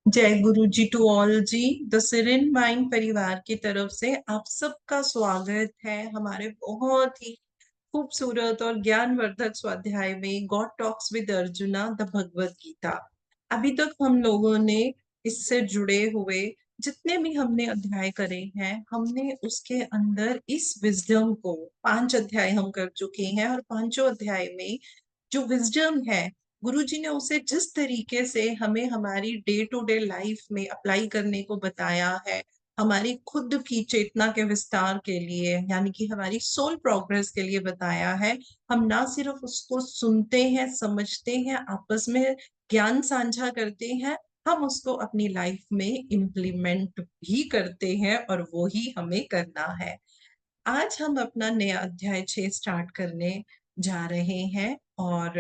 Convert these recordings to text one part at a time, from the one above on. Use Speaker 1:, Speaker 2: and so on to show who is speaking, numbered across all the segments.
Speaker 1: जय गुरु जी टू ऑल जी। द सिरेन माइंड परिवार की तरफ से आप सबका स्वागत है हमारे बहुत ही खूबसूरत और ज्ञानवर्धक स्वाध्याय में god talks with Arjuna the Bhagavad Gita. अभी तक हम लोगों ने इससे जुड़े हुए जितने भी हमने अध्याय करे हैं, हमने उसके अंदर इस विजडम को 5 अध्याय हम कर चुके हैं, और पांचों अध्याय में जो विजडम है, गुरुजी ने उसे जिस तरीके से हमें हमारी डे टू डे लाइफ में अप्लाई करने को बताया है, हमारी खुद की चेतना के विस्तार के लिए, यानी कि हमारी सोल प्रोग्रेस के लिए बताया है। हम ना सिर्फ उसको सुनते हैं, समझते हैं, आपस में ज्ञान साझा करते हैं, हम उसको अपनी लाइफ में इम्प्लीमेंट भी करते हैं, और वो ही हमें करना है। आज हम अपना नया अध्याय 6 स्टार्ट करने जा रहे हैं, और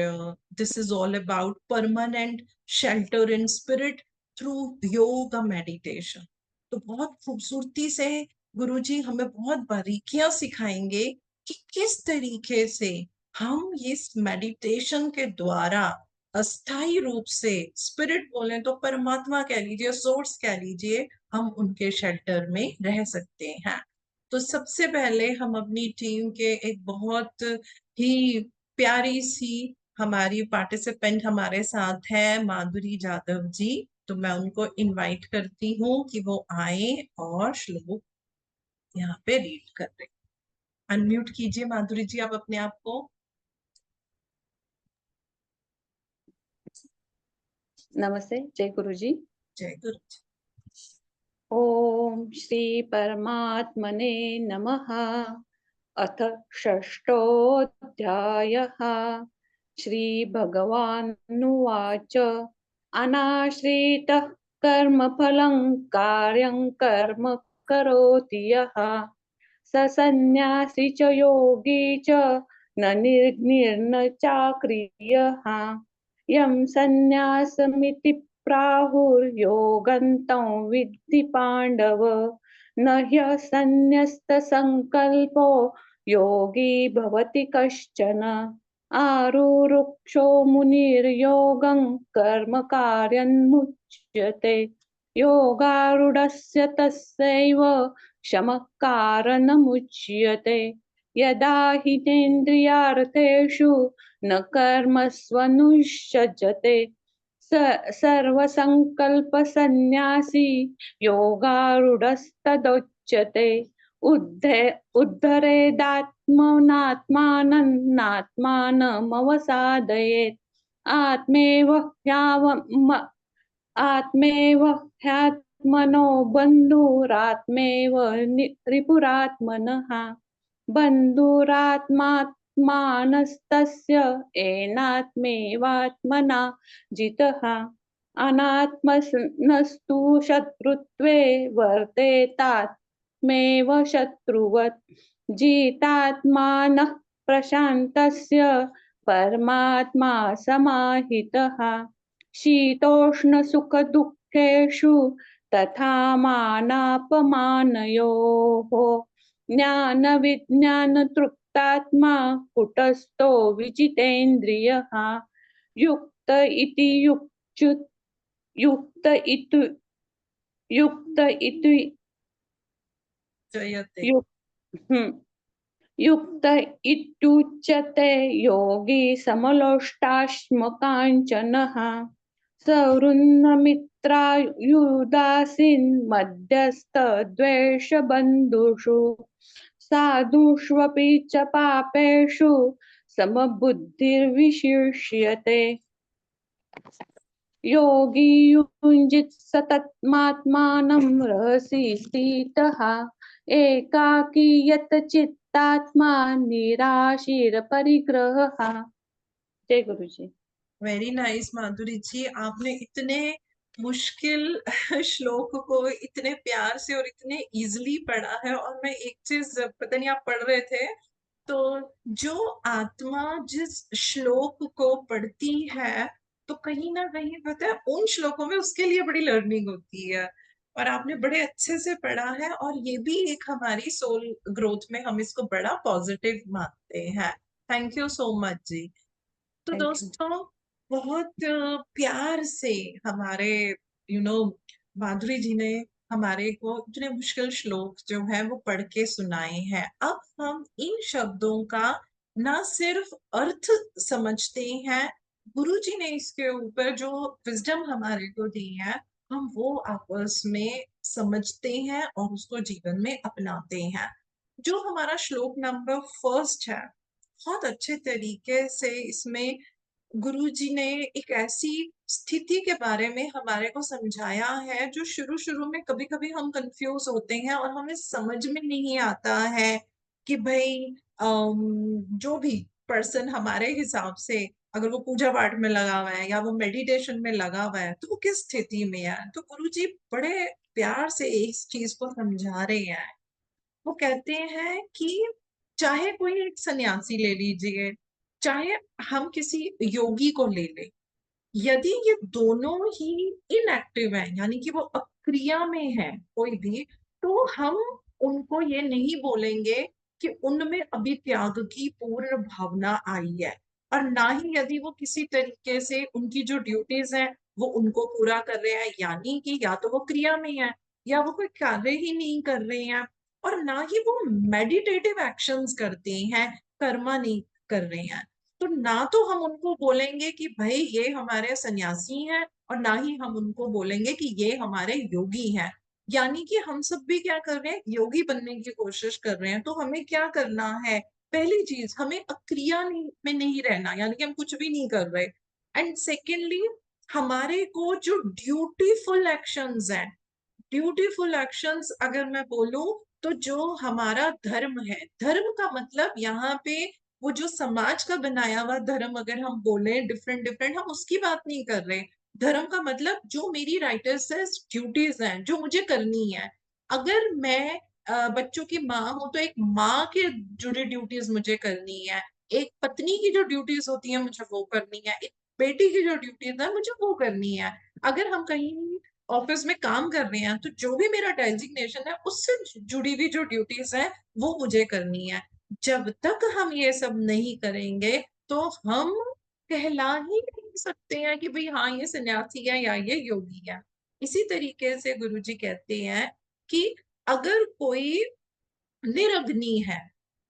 Speaker 1: this is all about permanent shelter in spirit through yoga meditation. तो बहुत खूबसूरती से गुरुजी हमें बहुत बारीकियां सिखाएंगे कि किस तरीके से हम इस मेडिटेशन के द्वारा अस्थाई रूप से, स्पिरिट बोले तो परमात्मा कह लीजिए, सोर्स कह लीजिए, हम उनके शेल्टर में रह सकते हैं। तो सबसे पहले हम अपनी टीम के एक बहुत ही प्यारी सी हमारी पार्टिसिपेंट हमारे साथ है, माधुरी जादव जी। तो मैं उनको इनवाइट करती हूँ कि वो आए और श्लोक यहाँ पे रीड कर रहे। अनम्यूट कीजिए माधुरी जी आप अपने आप को।
Speaker 2: नमस्ते। जय गुरु जी।
Speaker 1: जय गुरु जी।
Speaker 2: ओम श्री परमात्मने नमः। अथ षष्ठोऽध्यायः। श्री भगवानुवाच अनाश्रितः कर्मफलं कार्यं कर्म करोति यः स सन्न्यासी च योगी च न निर्निर्न चाक्रियः यं सन्न्यासमिति प्राहुर्योगन्तं विद्धि पाण्डव न ह्यसन्न्यस्तसङ्कल्पो योगी भवति कश्चन आरुरुक्षो मुनिर्योगं कर्म कार्यन्मुच्यते योगारूढस्य तस्यैव शमः कारणमुच्यते यदा हितेन्द्रियार्थेषु न कर्मस्वनुषज्जते सर्वसंकल्पसन्न्यासी योगारूढस्तदोच्यते उद्धरेदात्मनात्मानं नात्मानमवसादयेत् आत्मेव ह्यात्मनो बन्धुरात्मेव रिपुरात्मनः बन्धुरात्मात्मानस्तस्य येनात्मेवात्मना जितः अनात्मनस्तु शत्रुत्वे वर्तेतात्मेव शत्रुवत् जितात्मानः प्रशान्तस्य परमात्मा समाहितः शीतोष्णसुखदुःखेषु तथा मानापमानयोः ज्ञानविज्ञानतृप्तात्मा कुटस्थो विजितेन्द्रियः युक्त इति युक्त इति
Speaker 1: जयते।
Speaker 2: युक्त इत्युच्यते योगी समलोष्टाश्मकाञ्चनः सवृन्नमित्रायुदासीन् मध्यस्थद्वेषबन्धुषु साधुष्वपि च पापेषु समबुद्धिर्विशिष्यते योगी युञ्जित सततमात्मानं रहसि स्थितः एकाकी यतचित्तात्मा निराशीरपरिग्रहः। जय गुरु जी।
Speaker 1: वेरी नाइस माधुरी जी, आपने इतने मुश्किल श्लोक को इतने प्यार से और इतने इजीली पढ़ा है। और मैं एक चीज, पता नहीं आप पढ़ रहे थे, तो जो आत्मा जिस श्लोक को पढ़ती है, तो कहीं ना कहीं पता है उन श्लोकों में उसके लिए बड़ी लर्निंग होती है। और आपने बड़े अच्छे से पढ़ा है, और ये भी एक हमारी सोल ग्रोथ में हम इसको बड़ा पॉजिटिव मानते हैं। थैंक यू सो मच जी। तो
Speaker 2: थैंक यू।
Speaker 1: दोस्तों, बहुत प्यार से हमारे माधुरी जी ने हमारे को इतने मुश्किल श्लोक जो है वो पढ़ के सुनाए हैं। अब हम इन शब्दों का ना सिर्फ अर्थ समझते हैं, गुरु जी ने इसके ऊपर जो विजडम हमारे को दी है, हम वो आपस में समझते हैं और उसको जीवन में अपनाते हैं। जो हमारा श्लोक नंबर फर्स्ट है, बहुत अच्छे तरीके से इसमें गुरुजी ने एक ऐसी स्थिति के बारे में हमारे को समझाया है जो शुरू शुरू में कभी कभी हम कंफ्यूज होते हैं और हमें समझ में नहीं आता है कि भाई जो भी पर्सन हमारे हिसाब से अगर वो पूजा पाठ में लगा हुआ है या वो मेडिटेशन में लगा हुआ है तो वो किस स्थिति में है। तो गुरुजी बड़े प्यार से इस चीज को समझा रहे हैं। वो कहते हैं कि चाहे कोई एक सन्यासी ले लीजिए, चाहे हम किसी योगी को ले ले, यदि ये दोनों ही इनएक्टिव हैं, यानी कि वो अक्रिया में है कोई भी, तो हम उनको ये नहीं बोलेंगे कि उनमें अभी त्याग की पूर्ण भावना आई है। और ना ही यदि वो किसी तरीके से उनकी जो ड्यूटीज हैं वो उनको पूरा कर रहे हैं, यानी कि या तो वो क्रिया में है या वो कोई कार्य ही नहीं कर रहे हैं, और ना ही वो मेडिटेटिव एक्शंस करते हैं, कर्मा नहीं कर रहे हैं। तो ना तो हम उनको बोलेंगे कि भाई ये हमारे सन्यासी हैं, और ना ही हम उनको बोलेंगे कि ये हमारे योगी हैं। यानी कि हम सब भी क्या कर रहे हैं, योगी बनने की कोशिश कर रहे हैं। तो हमें क्या करना है, पहली चीज हमें अक्रिया में नहीं रहना, यानी कि हम कुछ भी नहीं कर रहे। एंड सेकेंडली, हमारे को जो ड्यूटीफुल एक्शंस हैं, ड्यूटीफुल एक्शंस अगर मैं बोलूं तो जो हमारा धर्म है, धर्म का मतलब यहाँ पे वो जो समाज का बनाया हुआ धर्म अगर हम बोले डिफरेंट डिफरेंट, हम उसकी बात नहीं कर रहे। धर्म का मतलब जो मेरी राइटर्स ड्यूटीज हैं जो मुझे करनी है। अगर मैं बच्चों की माँ हूं तो एक माँ के जुड़ी ड्यूटीज मुझे करनी है, एक पत्नी की जो ड्यूटीज होती है मुझे वो करनी है, एक बेटी की जो ड्यूटीज है मुझे वो करनी है। अगर हम कहीं ऑफिस में काम कर रहे हैं तो जो भी मेरा डेजिग्नेशन है उससे जुड़ी हुई जो ड्यूटीज है वो मुझे करनी है। जब तक हम ये सब नहीं करेंगे तो हम कहला ही नहीं सकते हैं कि भाई हाँ ये सन्यासी है या ये योगी है। इसी तरीके से गुरुजी कहते हैं कि अगर कोई निरग्नि है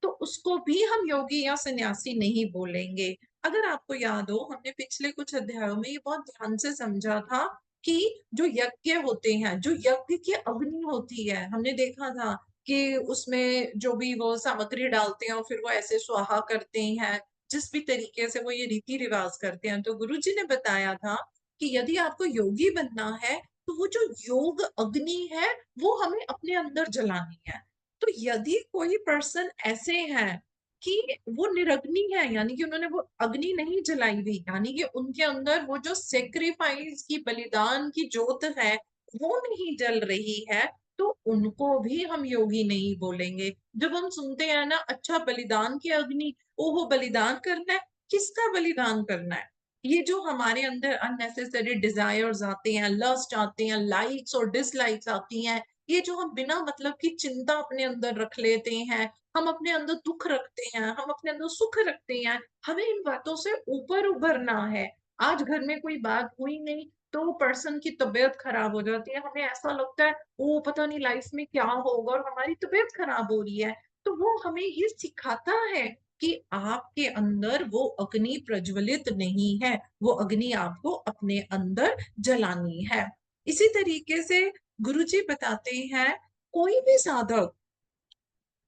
Speaker 1: तो उसको भी हम योगी या सन्यासी नहीं बोलेंगे। अगर आपको याद हो, हमने पिछले कुछ अध्यायों में ये बहुत ध्यान से समझा था कि जो यज्ञ होते हैं, जो यज्ञ की अग्नि होती है, हमने देखा था कि उसमें जो भी वो सामग्री डालते हैं और फिर वो ऐसे स्वाहा करते हैं, जिस भी तरीके से वो ये रीति रिवाज करते हैं। तो गुरु जी ने बताया था कि यदि आपको योगी बनना है तो वो जो योग अग्नि है वो हमें अपने अंदर जलानी है। तो यदि कोई पर्सन ऐसे हैं कि वो निरग्नि है, यानी कि उन्होंने वो अग्नि नहीं जलाई हुई, यानी कि उनके अंदर वो जो सेक्रीफाइस की बलिदान की जोत है वो नहीं जल रही है, तो उनको भी हम योगी नहीं बोलेंगे। जब हम सुनते हैं ना, अच्छा बलिदान की अग्नि, ओहो बलिदान करना है, किसका बलिदान करना है? ये जो हमारे अंदर अननेसेसरी डिजायर्स आते हैं, लस्ट आते हैं, लाइक्स और डिसलाइक्स आती हैं, ये जो हम बिना मतलब की चिंता अपने अंदर रख लेते हैं, हम अपने अंदर दुख रखते हैं, हम अपने अंदर सुख रखते हैं, हमें इन बातों से ऊपर उभरना है। आज घर में कोई बात हुई नहीं तो पर्सन की तबीयत खराब हो जाती है, हमें ऐसा लगता है ओ पता नहीं लाइफ में क्या होगा, और हमारी तबीयत खराब हो रही है। तो वो हमें ये सिखाता है कि आपके अंदर वो अग्नि प्रज्वलित नहीं है, वो अग्नि आपको अपने अंदर जलानी है। इसी तरीके से गुरुजी बताते हैं, कोई भी साधक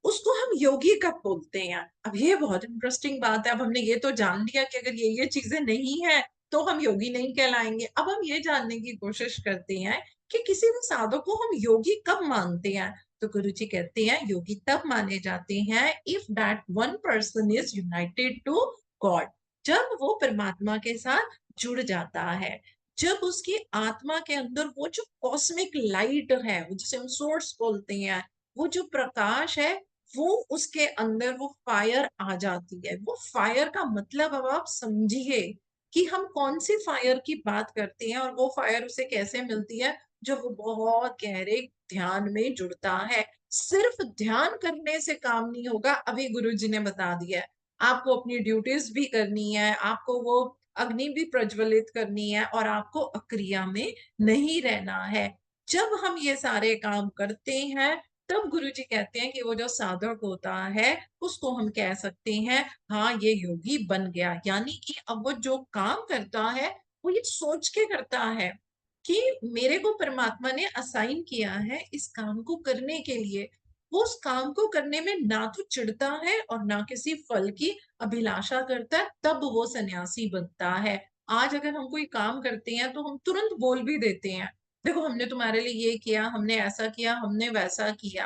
Speaker 1: उसको हम योगी कब बोलते हैं। अब ये बहुत इंटरेस्टिंग बात है। अब हमने ये तो जान लिया कि अगर ये चीजें नहीं है तो हम योगी नहीं कहलाएंगे। अब हम ये जानने की कोशिश करते हैं कि किसी भी साधक को हम योगी कब मानते हैं। तो गुरु जी कहते हैं योगी तब माने जाते हैं if that one person is united to God, जब वो परमात्मा के साथ जुड़ जाता है, जब उसकी आत्मा के अंदर वो जो कॉस्मिक लाइट है, वो जिसे हम सोर्स बोलते हैं, वो जो प्रकाश है, वो उसके अंदर वो फायर आ जाती है। वो फायर का मतलब अब आप समझिए कि हम कौन सी फायर की बात करते हैं और वो फायर उसे कैसे मिलती है, जब वो बहुत गहरे ध्यान में जुड़ता है। सिर्फ ध्यान करने से काम नहीं होगा, अभी गुरु जी ने बता दिया है। आपको अपनी ड्यूटीज भी करनी है, आपको वो अग्नि भी प्रज्वलित करनी है और आपको अक्रिया में नहीं रहना है। जब हम ये सारे काम करते हैं तब गुरुजी कहते हैं कि वो जो साधक होता है उसको हम कह सकते हैं हाँ ये योगी बन गया। यानी कि अब वो जो काम करता है वो ये सोच के करता है कि मेरे को परमात्मा ने असाइन किया है इस काम को करने के लिए। वो उस काम को करने में ना तो चिढ़ता है और ना किसी फल की अभिलाषा करता है, तब वो सन्यासी बनता है। आज अगर हम कोई काम करते हैं तो हम तुरंत बोल भी देते हैं, देखो हमने तुम्हारे लिए ये किया, हमने ऐसा किया, हमने वैसा किया।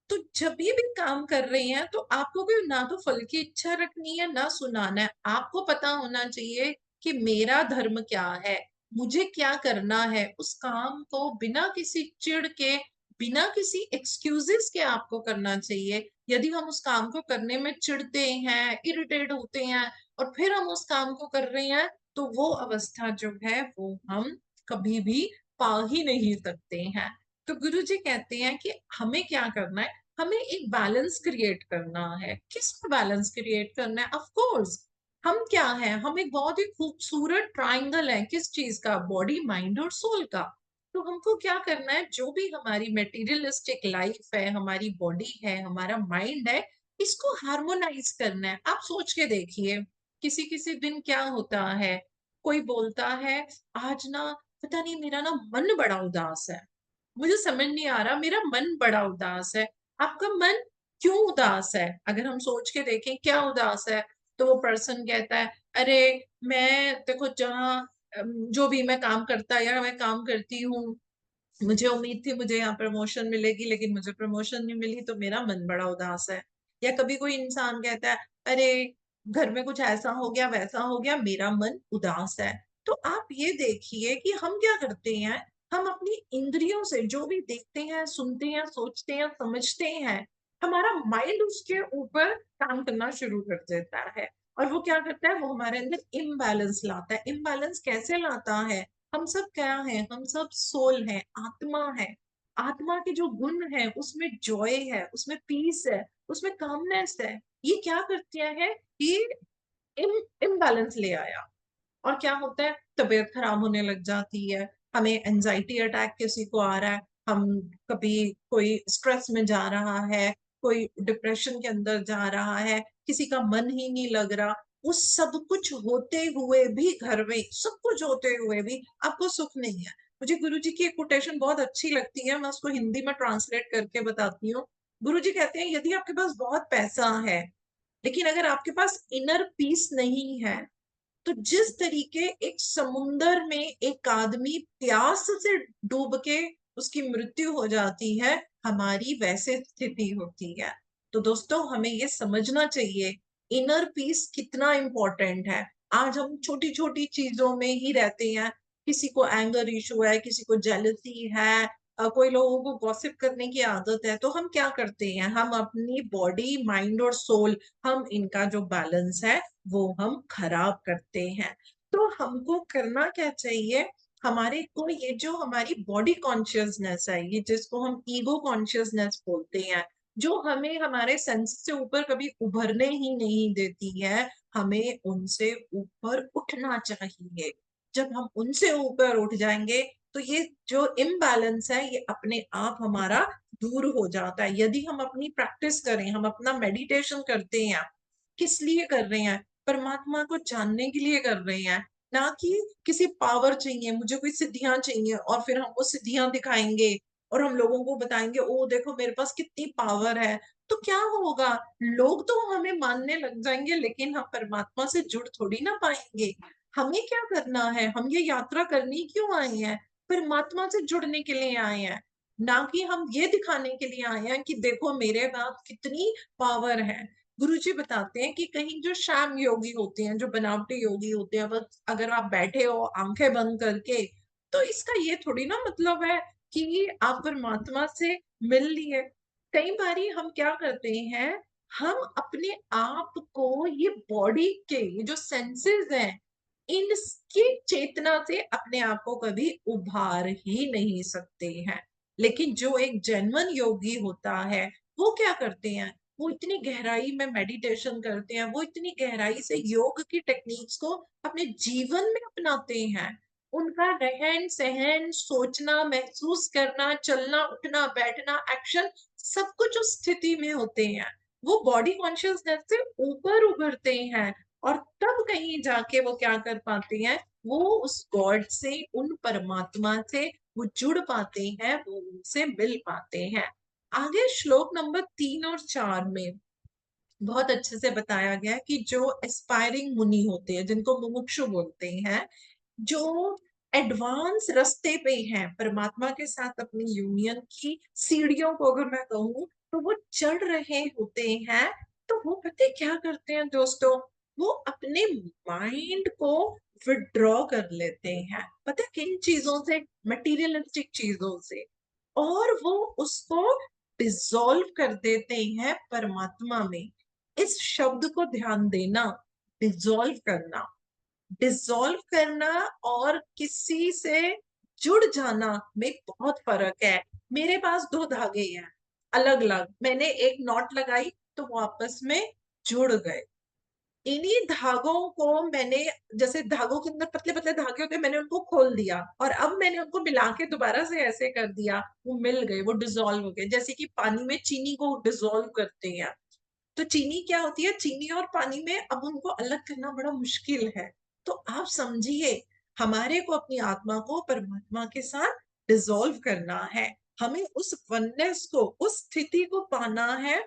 Speaker 1: तो जब भी काम कर रही हैं तो आपको कोई ना तो फल की इच्छा रखनी है ना सुनाना है। आपको पता होना चाहिए कि मेरा धर्म क्या है, मुझे क्या करना है। उस काम को बिना किसी चिढ़ के, बिना किसी एक्सक्यूजेस के आपको करना चाहिए। यदि हम उस काम को करने में चिढ़ते हैं, इरिटेट होते हैं और फिर हम उस काम को कर रहे हैं, तो वो अवस्था जो है वो हम कभी भी पा ही नहीं सकते हैं। तो गुरु जी कहते हैं कि हमें क्या करना है, हमें एक बैलेंस क्रिएट करना है। किस बैलेंस क्रिएट करना है? ऑफ कोर्स हम क्या है, हम एक बहुत ही खूबसूरत ट्रायंगल है। किस चीज का? बॉडी, माइंड और सोल का। तो हमको क्या करना है, जो भी हमारी मेटीरियलिस्टिक लाइफ है, हमारी बॉडी है, हमारा माइंड है, इसको हार्मोनाइज करना है। आप सोच के देखिए, किसी किसी दिन क्या होता है, कोई बोलता है आज ना पता नहीं मेरा ना मन बड़ा उदास है, मुझे समझ नहीं आ रहा, मेरा मन बड़ा उदास है। आपका मन क्यों उदास है? अगर हम सोच के देखें क्या उदास है, तो वो पर्सन कहता है अरे मैं देखो जहाँ जो भी मैं काम करता या मैं काम करती हूँ, मुझे उम्मीद थी मुझे यहाँ प्रमोशन मिलेगी लेकिन मुझे प्रमोशन नहीं मिली तो मेरा मन बड़ा उदास है। या कभी कोई इंसान कहता है अरे घर में कुछ ऐसा हो गया वैसा हो गया, मेरा मन उदास है। तो आप ये देखिए कि हम क्या करते हैं, हम अपनी इंद्रियों से जो भी देखते हैं, सुनते हैं, सोचते हैं, समझते हैं, हमारा माइंड उसके ऊपर काम करना शुरू कर देता है। और वो क्या करता है, वो हमारे अंदर इम्बैलेंस लाता है। इम्बैलेंस कैसे लाता है? हम सब क्या है, हम सब सोल है, आत्मा है। आत्मा के जो गुण है उसमें जॉय है, उसमें पीस है, उसमें कामनेस है। ये क्या करते हैं, ये इम्बैलेंस ले आया। और क्या होता है, तबीयत खराब होने लग जाती है। हमें एंजाइटी अटैक किसी को आ रहा है, हम कभी कोई स्ट्रेस में जा रहा है, कोई डिप्रेशन के अंदर जा रहा है, किसी का मन ही नहीं लग रहा। वो सब कुछ होते हुए भी, घर में सब कुछ होते हुए भी आपको सुख नहीं है। मुझे गुरुजी की एक कोटेशन बहुत अच्छी लगती है, मैं उसको हिंदी में ट्रांसलेट करके बताती हूँ। गुरुजी कहते हैं यदि आपके पास बहुत पैसा है लेकिन अगर आपके पास इनर पीस नहीं है, तो जिस तरीके एक समुंदर में एक आदमी प्यास से डूब के उसकी मृत्यु हो जाती है, हमारी वैसे स्थिति होती है। तो दोस्तों हमें ये समझना चाहिए इनर पीस कितना इंपॉर्टेंट है। आज हम छोटी छोटी चीजों में ही रहते हैं, किसी को एंगर इशू है, किसी को जेलसी है, कोई लोगों को गॉसिप करने की आदत है, तो हम क्या करते हैं, हम अपनी बॉडी, माइंड और सोल, हम इनका जो बैलेंस है वो हम खराब करते हैं। तो हमको करना क्या चाहिए, हमारे को ये जो हमारी बॉडी कॉन्शियसनेस है, ये जिसको हम ईगो कॉन्शियसनेस बोलते हैं, जो हमें हमारे सेंस से ऊपर कभी उभरने ही नहीं देती है, हमें उनसे ऊपर उठना चाहिए। जब हम उनसे ऊपर उठ जाएंगे तो ये जो इम्बैलेंस है ये अपने आप हमारा दूर हो जाता है। यदि हम अपनी प्रैक्टिस करें, हम अपना मेडिटेशन करते हैं, किस लिए कर रहे हैं, परमात्मा को जानने के लिए कर रहे हैं, ना कि किसी पावर चाहिए, मुझे कोई सिद्धियां चाहिए और फिर हम वो सिद्धियां दिखाएंगे और हम लोगों को बताएंगे ओ देखो मेरे पास कितनी पावर है। तो क्या होगा, लोग तो हमें मानने लग जाएंगे लेकिन हम परमात्मा से जुड़ थोड़ी ना पाएंगे। हमें क्या करना है, हम ये यात्रा करनी क्यों आए हैं, परमात्मा से जुड़ने के लिए आए हैं, ना कि हम ये दिखाने के लिए आए हैं कि देखो मेरे पास कितनी पावर है। गुरुजी बताते हैं कि कहीं जो श्याम योगी होते हैं, जो बनावटी योगी होते हैं, बस अगर आप बैठे हो आंखें बंद करके, तो इसका ये थोड़ी ना मतलब है कि आप परमात्मा से मिल लिए। कई बारी हम क्या करते हैं, हम अपने आप को ये बॉडी के ये जो सेंसेस हैं इनकी चेतना से अपने आप को कभी उभार ही नहीं सकते हैं। लेकिन जो एक जेन्युइन योगी होता है वो क्या करते हैं, वो इतनी गहराई में मेडिटेशन करते हैं, वो इतनी गहराई से योग की टेक्निक्स को अपने जीवन में अपनाते हैं। उनका रहन सहन, सोचना, महसूस करना, चलना, उठना, बैठना, एक्शन, सब कुछ उस स्थिति में होते हैं। वो बॉडी कॉन्शियसनेस से ऊपर उभरते हैं और तब कहीं जाके वो क्या कर पाते हैं, वो उस गॉड से, उन परमात्मा से वो जुड़ पाते हैं, वो उनसे मिल पाते हैं। आगे श्लोक नंबर 3 और 4 में बहुत अच्छे से बताया गया है कि जो एस्पायरिंग मुनि होते हैं, जिनको मुमुक्षु बोलते हैं, जो एडवांस रास्ते पे हैं परमात्मा के साथ अपनी यूनियन की सीढ़ियों को अगर मैं कहूँ तो वो चढ़ रहे होते हैं, तो वो पता है क्या करते हैं दोस्तों, वो अपने माइंड को विड्रॉ कर लेते हैं, पता है किन चीजों से, मटीरियलिस्टिक चीजों से, और वो उसको डिसॉल्व कर देते हैं परमात्मा में। इस शब्द को ध्यान देना, डिसॉल्व करना। डिसॉल्व करना और किसी से जुड़ जाना में बहुत फर्क है। मेरे पास दो धागे हैं अलग अलग, मैंने एक नॉट लगाई तो वो आपस में जुड़ गए। इन्हीं धागों को मैंने, जैसे धागों के अंदर पतले पतले धागे होते हैं, मैंने उनको खोल दिया और अब मैंने उनको मिला के दोबारा से ऐसे कर दिया, वो मिल गए, वो डिसॉल्व हो गए। जैसे कि पानी में चीनी को डिसॉल्व करते हैं, तो चीनी क्या होती है, चीनी और पानी में अब उनको अलग करना बड़ा मुश्किल है। तो आप समझिए, हमारे को अपनी आत्मा को परमात्मा के साथ डिसॉल्व करना है, हमें उस वननेस को, उस स्थिति को पाना है,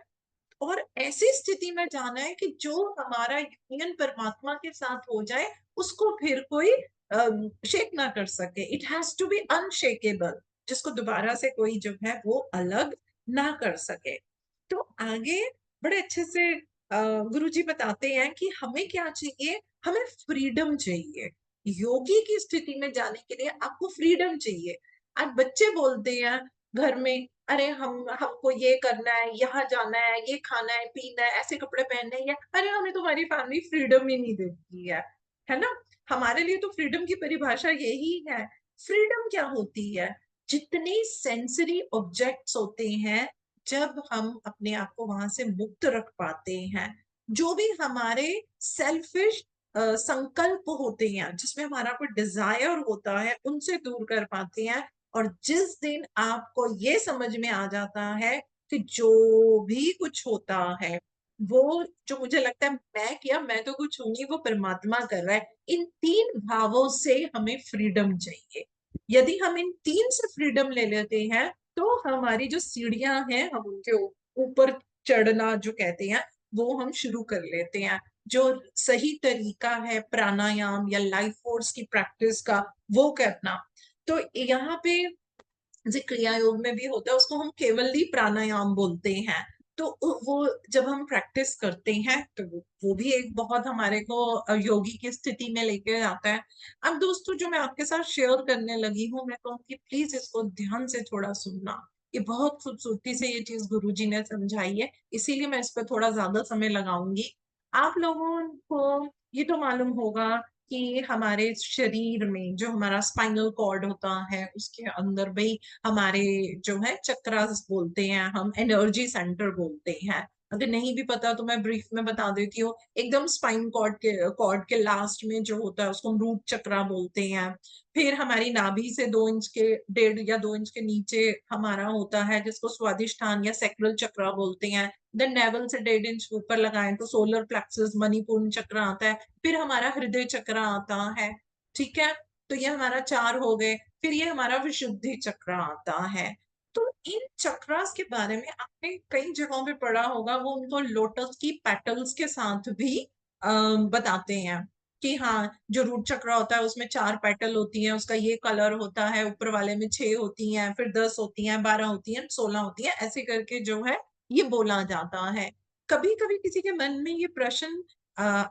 Speaker 1: और ऐसी स्थिति में जाना है कि जो हमारा यूनियन परमात्मा के साथ हो जाए, उसको फिर कोई शेक ना कर सके। It has to be unshakable, जिसको दोबारा से कोई जो है वो अलग ना कर सके। तो आगे बड़े अच्छे से गुरु जी बताते हैं कि हमें क्या चाहिए, हमें फ्रीडम चाहिए। योगी की स्थिति में जाने के लिए आपको फ्रीडम चाहिए। आज बच्चे बोलते हैं घर में, अरे हमको ये करना है, यहाँ जाना है, ये खाना है, पीना है, ऐसे कपड़े पहनने हैं, अरे हमें तुम्हारी फैमिली फ्रीडम ही नहीं देती है ना। हमारे लिए तो फ्रीडम की परिभाषा यही है। फ्रीडम क्या होती है, जितनी सेंसरी ऑब्जेक्ट्स होते हैं, जब हम अपने आप को वहां से मुक्त रख पाते हैं, जो भी हमारे सेल्फिश संकल्प होते हैं, जिसमें हमारा कोई डिजायर होता है, उनसे दूर कर पाते हैं। और जिस दिन आपको ये समझ में आ जाता है कि जो भी कुछ होता है, वो जो मुझे लगता है मैं किया, मैं तो कुछ हूं नहीं, वो परमात्मा कर रहा है, इन तीन भावों से हमें फ्रीडम चाहिए। यदि हम इन तीन से फ्रीडम ले लेते हैं, तो हमारी जो सीढ़ियां हैं, हम उनके ऊपर चढ़ना जो कहते हैं, वो हम शुरू कर लेते हैं। जो सही तरीका है प्राणायाम या लाइफ फोर्स की प्रैक्टिस का, वो करना। तो यहाँ पे जो क्रिया योग में भी होता है, उसको हम केवली प्राणायाम बोलते हैं। तो वो जब हम प्रैक्टिस करते हैं, तो वो भी एक बहुत हमारे को योगी की स्थिति में लेके आता है। अब दोस्तों, जो मैं आपके साथ शेयर करने लगी हूँ, मैं कहूँगी प्लीज इसको ध्यान से थोड़ा सुनना। ये बहुत खूबसूरती से ये चीज गुरुजी ने समझाई है, इसीलिए मैं इस पर थोड़ा ज्यादा समय लगाऊंगी। आप लोगों को ये तो मालूम होगा कि हमारे शरीर में जो हमारा स्पाइनल कॉर्ड होता है, उसके अंदर भाई हमारे जो है चक्रास बोलते हैं, हम एनर्जी सेंटर बोलते हैं। अगर नहीं भी पता तो मैं ब्रीफ में बता देती हूँ। एकदम स्पाइन कॉर्ड के लास्ट में जो होता है, उसको हम रूट चक्रा बोलते हैं। फिर हमारी नाभि से 2 इंच के, 1.5 या 2 इंच के नीचे हमारा होता है, जिसको स्वादिष्ठान या सैक्रल चक्रा बोलते हैं। देन नेवल से 1.5 इंच ऊपर लगाएं तो सोलर प्लेक्सस, मणिपुर चक्र आता है। फिर हमारा हृदय चक्र आता है। ठीक है, तो ये हमारा 4 हो गए। फिर ये हमारा विशुद्धि चक्र आता है। तो इन चक्रास के बारे में आपने कई जगहों पे पढ़ा होगा, वो उनको लोटस की पेटल्स के साथ भी बताते हैं कि हाँ, जो रूट चक्र होता है उसमें 4 पेटल होती हैं, उसका ये कलर होता है, ऊपर वाले में 6 होती हैं, फिर 10 होती हैं, 12 होती हैं, 16 होती हैं, ऐसे करके जो है ये बोला जाता है। कभी कभी किसी के मन में ये प्रश्न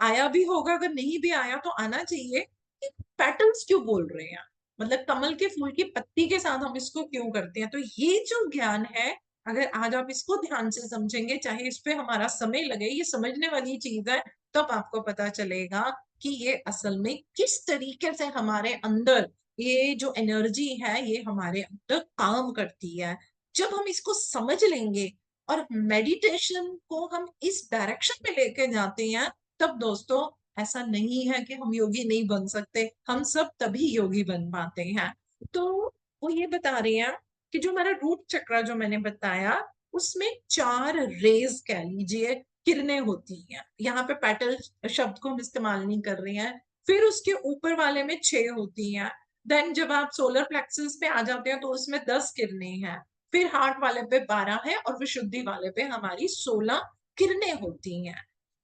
Speaker 1: आया भी होगा, अगर नहीं भी आया तो आना चाहिए कि पेटल्स क्यों बोल रहे हैं, मतलब कमल के फूल की पत्ती के साथ हम इसको क्यों करते हैं। तो ये जो ज्ञान है, अगर आज आप इसको ध्यान से समझेंगे, चाहे इस पे हमारा समय लगे, ये समझने वाली चीज है, तब आपको पता चलेगा कि ये असल में किस तरीके से हमारे अंदर ये जो एनर्जी है, ये हमारे अंदर काम करती है। जब हम इसको समझ लेंगे और मेडिटेशन को हम इस डायरेक्शन में लेके जाते हैं, तब दोस्तों ऐसा नहीं है कि हम योगी नहीं बन सकते, हम सब तभी योगी बन पाते हैं। तो वो ये बता रही हैं कि जो हमारा रूट चक्र जो मैंने बताया, उसमें 4 रेज कह लीजिए, किरणें होती हैं। यहाँ पे पेटल शब्द को हम इस्तेमाल नहीं कर रहे हैं। फिर उसके ऊपर वाले में 6 होती हैं। देन जब आप सोलर प्लेक्सस पे आ जाते हैं तो उसमें 10 किरणें हैं। फिर हार्ट वाले पे 12 है और विशुद्धि वाले पे हमारी 16 किरणें होती हैं।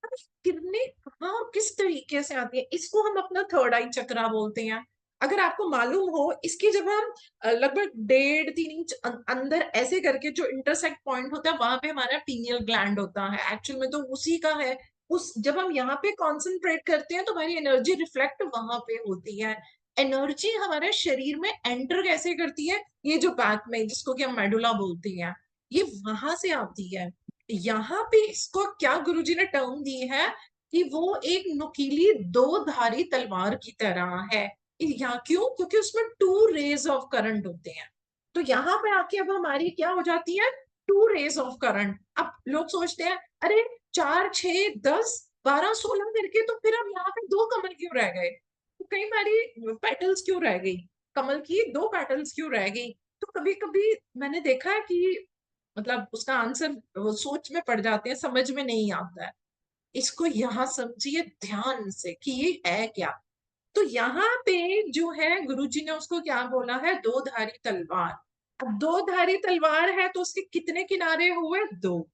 Speaker 1: अब किरणें कहाँ और किस तरीके से आती है, इसको हम अपना थर्ड आई चक्रा बोलते हैं। अगर आपको मालूम हो, इसकी जब हम लगभग 1.5-3 इंच अंदर ऐसे करके जो इंटरसेक्ट पॉइंट होता है, वहां पे हमारा पीनियल ग्लैंड होता है, एक्चुअल में तो उसी का है। उस जब हम यहाँ पे कॉन्सेंट्रेट करते हैं तो हमारी एनर्जी रिफ्लेक्ट वहां पे होती है। एनर्जी हमारे शरीर में एंटर कैसे करती है, ये जो बैक में जिसको कि हम मेडुला बोलते हैं, ये वहां से आती है। यहाँ पे इसको क्या गुरुजी ने टर्म दी है कि वो एक नुकीली 2 धारी तलवार की तरह है। यहाँ क्यों? क्योंकि उसमें 2 रेज ऑफ करंट होते हैं। तो यहाँ पे आके अब हमारी क्या हो जाती है, 2 रेज ऑफ करंट। अब लोग सोचते हैं अरे 4, 6, 10, 12, 16 करके, तो फिर अब यहाँ पे 2 कमल क्यों रह गए, तो कई बारी पेटल्स क्यों रह गई, कमल की 2 पेटल्स क्यों रह गई। तो कभी कभी मैंने देखा है कि मतलब उसका आंसर वो सोच में पड़ जाते हैं, समझ में नहीं आता है। इसको यहाँ समझिए ध्यान से कि ये है क्या। तो यहाँ पे जो है गुरुजी ने उसको क्या बोला है, 2 धारी तलवार। अब 2 धारी तलवार है तो उसके कितने किनारे हुए, 2।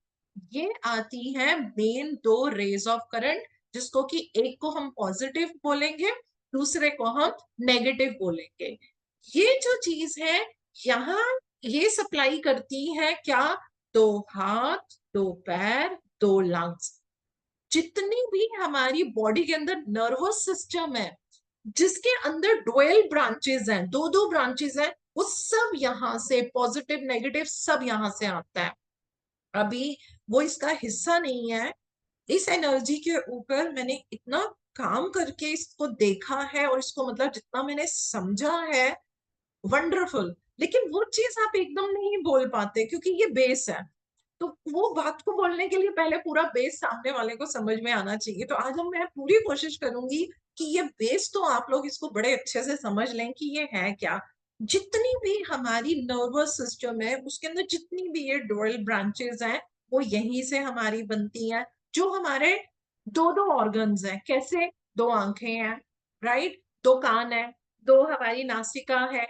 Speaker 1: ये आती है मेन 2 रेज ऑफ करंट, जिसको कि एक को हम पॉजिटिव बोलेंगे, दूसरे को हम नेगेटिव बोलेंगे। ये जो चीज है यहाँ, ये सप्लाई करती है क्या, 2 हाथ, 2 पैर, 2 लंग्स। जितनी भी हमारी बॉडी के अंदर नर्वस सिस्टम है, जिसके अंदर 12 ब्रांचेस हैं, 2-2 ब्रांचेस हैं, वो सब यहाँ से पॉजिटिव नेगेटिव सब यहाँ से आता है। अभी वो इसका हिस्सा नहीं है। इस एनर्जी के ऊपर मैंने इतना काम करके इसको देखा है, और इसको मतलब जितना मैंने समझा है, वंडरफुल। लेकिन वो चीज आप एकदम नहीं बोल पाते क्योंकि ये बेस है। तो वो बात को बोलने के लिए पहले पूरा बेस सामने वाले को समझ में आना चाहिए। तो आज हम मैं पूरी कोशिश करूंगी कि ये बेस तो आप लोग इसको बड़े अच्छे से समझ लें कि ये है क्या। जितनी भी हमारी नर्वस सिस्टम है, उसके अंदर जितनी भी ये 12 ब्रांचेस हैं, वो यहीं से हमारी बनती हैं। जो हमारे 2-2 ऑर्गन्स हैं, कैसे, 2 आंखें हैं, राइट, 2 कान है, 2 हमारी नासिका है,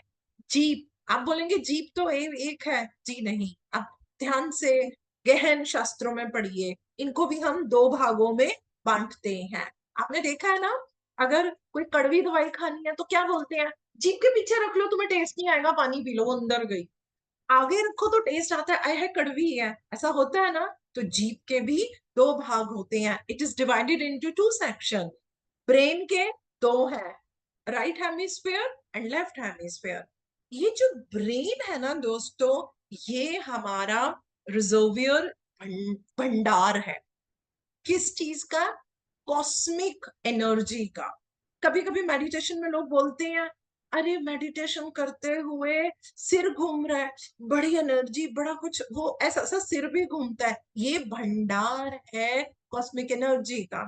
Speaker 1: जीभ। आप बोलेंगे जीभ तो एक है, जी नहीं। आप ध्यान से गहन शास्त्रों में पढ़िए, इनको भी हम 2 भागों में बांटते हैं। आपने देखा है ना, अगर कोई कड़वी दवाई खानी है तो क्या बोलते हैं, जीभ के पीछे रख लो, तुम्हें टेस्ट नहीं आएगा, पानी पी लो, वो अंदर गई। आगे रखो तो टेस्ट आता है, आय है कड़वी है, ऐसा होता है ना। तो जीभ के भी 2 भाग होते हैं। It is divided into 2 section. Brain के 2 हैं, right hemisphere and left hemisphere. ये जो ब्रेन है ना दोस्तों, ये हमारा रिजर्वियर, भंडार है। किस चीज का, कॉस्मिक एनर्जी का। कभी कभी मेडिटेशन में लोग बोलते हैं अरे मेडिटेशन करते हुए सिर घूम रहा है, बड़ी एनर्जी, बड़ा कुछ, वो ऐसा ऐसा सिर भी घूमता है, ये भंडार है कॉस्मिक एनर्जी का।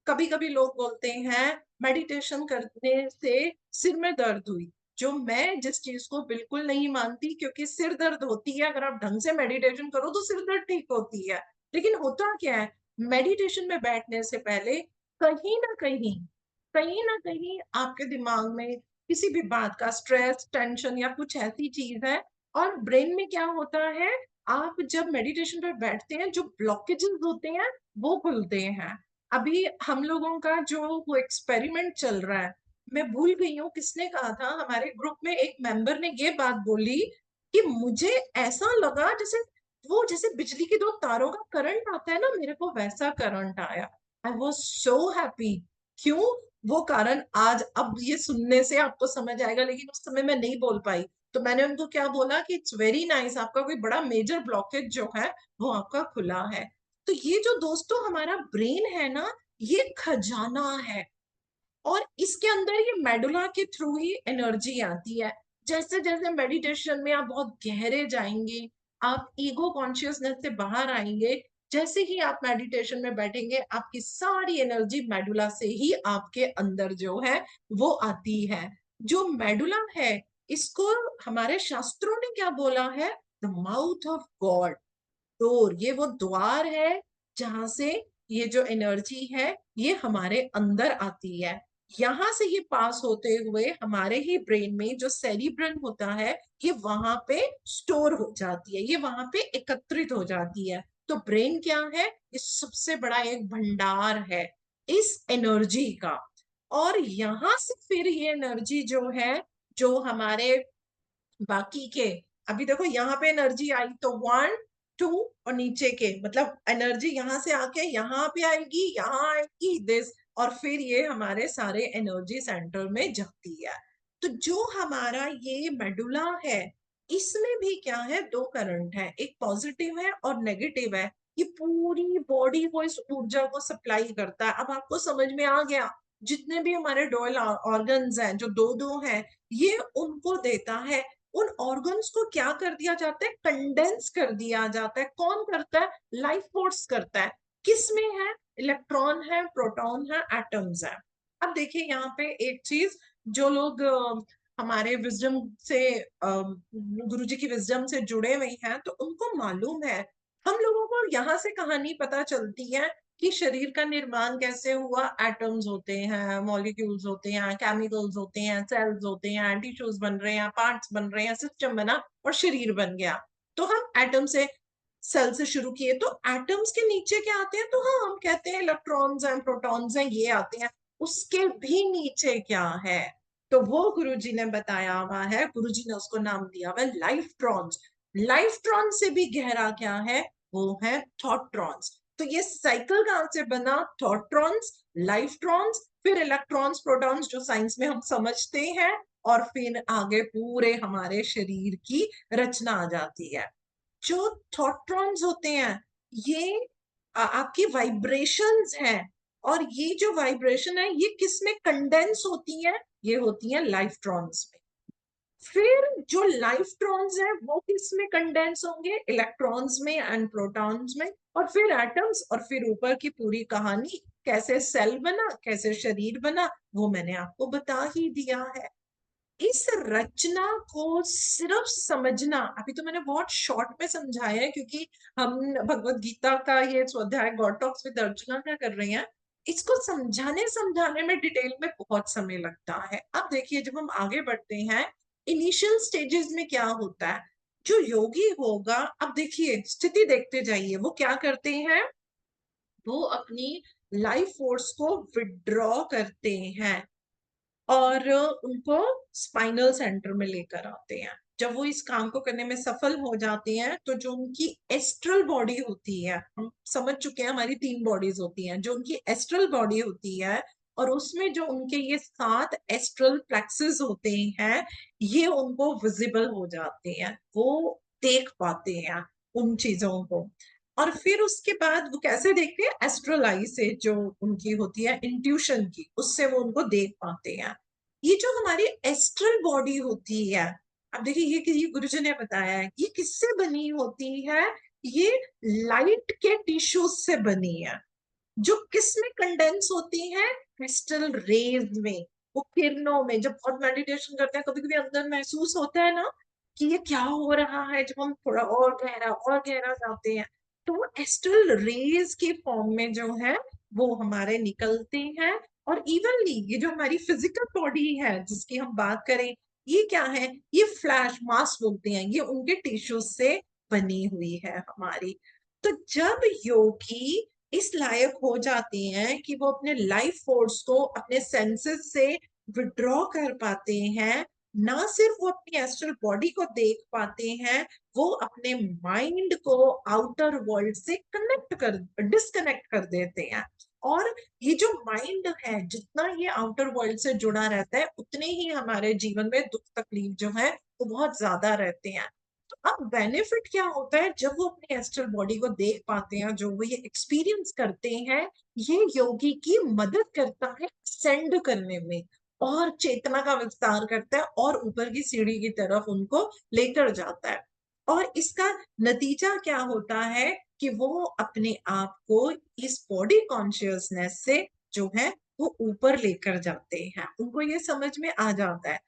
Speaker 1: कभी कभी लोग बोलते हैं मेडिटेशन करने से सिर में दर्द हुई, जो मैं जिस चीज को बिल्कुल नहीं मानती, क्योंकि सिर दर्द होती है अगर आप ढंग से मेडिटेशन करो तो सिर दर्द ठीक होती है। लेकिन होता क्या है, मेडिटेशन में बैठने से पहले कहीं ना कहीं, कहीं ना कहीं आपके दिमाग में किसी भी बात का स्ट्रेस, टेंशन या कुछ ऐसी चीज है। और ब्रेन में क्या होता है, आप जब मेडिटेशन पर बैठते हैं, जो ब्लॉकेजेस होते हैं वो खुलते हैं। अभी हम लोगों का जो वो एक्सपेरिमेंट चल रहा है, मैं भूल गई हूँ किसने कहा था, हमारे ग्रुप में एक मेंबर ने ये बात बोली कि मुझे ऐसा लगा जैसे वो, जैसे बिजली के 2 तारों का करंट आता है ना, मेरे को वैसा करंट आया। I was so happy. क्यों? वो कारण आज अब ये सुनने से आपको समझ आएगा, लेकिन उस समय मैं नहीं बोल पाई। तो मैंने उनको क्या बोला कि इट्स वेरी नाइस, आपका कोई बड़ा मेजर ब्लॉकेज जो है वो आपका खुला है। तो ये जो दोस्तों हमारा ब्रेन है ना, ये खजाना है। और इसके अंदर ये मेडुला के थ्रू ही एनर्जी आती है। जैसे जैसे मेडिटेशन में आप बहुत गहरे जाएंगे, आप ईगो कॉन्शियसनेस से बाहर आएंगे। जैसे ही आप मेडिटेशन में बैठेंगे, आपकी सारी एनर्जी मेडुला से ही आपके अंदर जो है वो आती है। जो मेडुला है, इसको हमारे शास्त्रों ने क्या बोला है? The mouth of God. Door, ये वो द्वार है जहां से ये जो एनर्जी है ये हमारे अंदर आती है। यहां से ये पास होते हुए हमारे ही ब्रेन में जो सेरिब्रम होता है, ये वहां पे स्टोर हो जाती है, ये वहां पे एकत्रित हो जाती है। तो ब्रेन क्या है? ये सबसे बड़ा एक भंडार है इस एनर्जी का। और यहां से फिर ये एनर्जी जो है, जो हमारे बाकी के, अभी देखो यहाँ पे एनर्जी आई तो 1 2, और नीचे के मतलब एनर्जी यहाँ से आके यहाँ पे आएगी, यहाँ आएगी दिस, और फिर ये हमारे सारे एनर्जी सेंटर में जाती है। तो जो हमारा ये मेडुला है, इसमें भी क्या है? 2 करंट है, एक पॉजिटिव है और नेगेटिव है। ये पूरी बॉडी को इस ऊर्जा को सप्लाई करता है। अब आपको समझ में आ गया, जितने भी हमारे डोल ऑर्गन्स हैं, जो दो दो हैं, ये उनको देता है। उन ऑर्गन्स को क्या कर दिया जाता है? कंडेंस कर दिया जाता है। कौन करता है? लाइफ फोर्स करता है। किसमें है? इलेक्ट्रॉन है, प्रोटॉन है, एटम्स है। अब देखिए यहाँ पे एक चीज, जो लोग हमारे विजडम से, गुरुजी की विजडम से जुड़े हुए हैं, तो उनको मालूम है। हम लोगों को यहाँ से कहानी पता चलती है कि शरीर का निर्माण कैसे हुआ। एटम्स होते हैं, मॉलिक्यूल्स होते हैं, केमिकल्स होते हैं, सेल्स होते हैं, टिश्यूज बन रहे हैं, पार्ट्स बन रहे हैं, सिस्टम बना और शरीर बन गया। तो हम एटम से, सेल से शुरू किए, तो एटम्स के नीचे क्या आते हैं? तो हाँ, हम कहते हैं इलेक्ट्रॉन्स हैं, प्रोटॉन्स हैं, ये आते हैं। उसके भी नीचे क्या है? तो वो गुरुजी ने बताया हुआ है, गुरुजी ने उसको नाम दिया हुआ है लाइफ्ट्रॉन्स। लाइफ्ट्रॉन से भी गहरा क्या है? वो है थॉटट्रॉन्स। तो ये साइकिल कहां से बना? थॉटट्रॉन्स, लाइफ्ट्रॉन्स, फिर इलेक्ट्रॉन्स, प्रोटॉन्स, जो साइंस में हम समझते हैं, और फिर आगे पूरे हमारे शरीर की रचना आ जाती है। जो थॉटट्रॉन्स होते हैं, ये आपकी वाइब्रेशंस हैं। और ये जो वाइब्रेशन है, ये किस में कंडेंस होती है? ये होती है लाइफ्ट्रॉन्स में। फिर जो लाइफ्ट्रॉन्स है वो किस में कंडेंस होंगे? इलेक्ट्रॉन्स में एंड प्रोटॉन्स में। और फिर एटम्स, और फिर ऊपर की पूरी कहानी, कैसे सेल बना, कैसे शरीर बना, वो मैंने आपको बता ही दिया है। इस रचना को सिर्फ समझना, अभी तो मैंने बहुत शॉर्ट में समझाया है, क्योंकि हम भगवत गीता का ये स्वाध्याय गॉड टॉक्स विद अर्चना क्या कर रहे हैं, इसको समझाने समझाने में डिटेल में बहुत समय लगता है। अब देखिए, जब हम आगे बढ़ते हैं, इनिशियल स्टेजेस में क्या होता है? जो योगी होगा, अब देखिए स्थिति देखते जाइए, वो क्या करते हैं? वो अपनी लाइफ फोर्स को विड्रॉ करते हैं और उनको स्पाइनल सेंटर में लेकर आते हैं। जब वो इस काम को करने में सफल हो जाते हैं, तो जो उनकी एस्ट्रल बॉडी होती है, हम समझ चुके हैं हमारी 3 बॉडीज होती हैं, जो उनकी एस्ट्रल बॉडी होती है, और उसमें जो उनके ये 7 एस्ट्रल प्लेक्सेस होते हैं, ये उनको विजिबल हो जाते हैं, वो देख पाते हैं उन चीजों को। और फिर उसके बाद वो कैसे देखते हैं? एस्ट्रल आई से, जो उनकी होती है इंट्यूशन की, उससे वो उनको देख पाते हैं। ये जो हमारी एस्ट्रल बॉडी होती है, अब देखिए ये गुरुजी ने बताया है, ये किससे बनी होती है? ये लाइट के टिश्यूज से बनी है, जो किस में कंडेंस होती है? क्रिस्टल रेज में, वो किरणों में। जब बहुत मेडिटेशन करते हैं, कभी कभी अंदर महसूस होता है ना कि ये क्या हो रहा है, जब हम थोड़ा और गहरा जाते हैं, तो वो एस्ट्रल रेज के फॉर्म में जो है वो हमारे निकलते हैं। और इवनली ये जो हमारी फिजिकल बॉडी है जिसकी हम बात करें, ये क्या है? ये फ्लैश मास बोलते हैं, ये उनके टिश्यूज से बनी हुई है हमारी। तो जब योगी इस लायक हो जाते हैं कि वो अपने लाइफ फोर्स को अपने सेंसेस से विड्रॉ कर पाते हैं, ना सिर्फ वो अपनी एस्ट्रल बॉडी को देख पाते हैं, वो अपने माइंड को आउटर वर्ल्ड से कनेक्ट कर, डिस्कनेक्ट कर देते हैं। और ये जो माइंड है, जितना ये आउटर वर्ल्ड से जुड़ा रहता है, उतने ही हमारे जीवन में दुख तकलीफ जो है वो बहुत ज्यादा रहते हैं। तो अब बेनिफिट क्या होता है? जब वो अपनी एस्ट्रल बॉडी को देख पाते हैं, जो वो ये एक्सपीरियंस करते हैं, ये योगी की मदद करता है सेंड करने में, और चेतना का विस्तार करता है, और ऊपर की सीढ़ी की तरफ उनको लेकर जाता है। और इसका नतीजा क्या होता है कि वो अपने आप को इस बॉडी कॉन्शियसनेस से जो है वो ऊपर लेकर जाते हैं, उनको ये समझ में आ जाता है।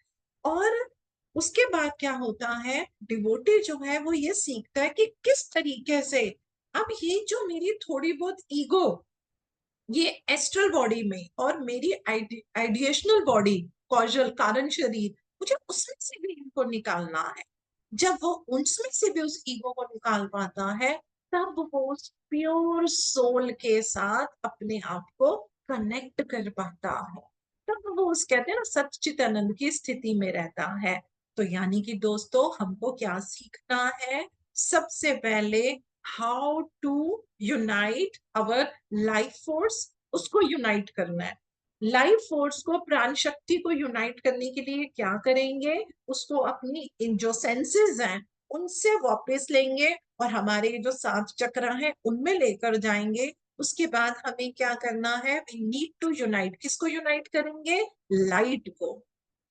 Speaker 1: और उसके बाद क्या होता है, डिवोटी जो है वो ये सीखता है कि किस तरीके से अब ये जो मेरी थोड़ी बहुत ईगो, ये एस्ट्रल बॉडी में और मेरी आइडिएशनल बॉडी, कॉजल कारण शरीर, मुझे उसमें से भी इनको निकालना है। जब वो उसमें से भी उस ईगो को निकाल पाता है, तब वो उस प्योर सोल के साथ अपने आप को कनेक्ट कर पाता है। तब वो उस कहते हैं ना सच्चिदानंद की स्थिति में रहता है। तो यानी कि दोस्तों हमको क्या सीखना है, सबसे पहले how to unite our life force, उसको यूनाइट करना है। लाइफ फोर्स को, प्राण शक्ति को यूनाइट करने के लिए क्या करेंगे, उसको अपनी इन जो सेंसेस हैं उनसे वापस लेंगे और हमारे जो 7 चक्र हैं उनमें लेकर जाएंगे। उसके बाद हमें क्या करना है, वी नीड टू यूनाइट, किसको यूनाइट करेंगे, लाइट को।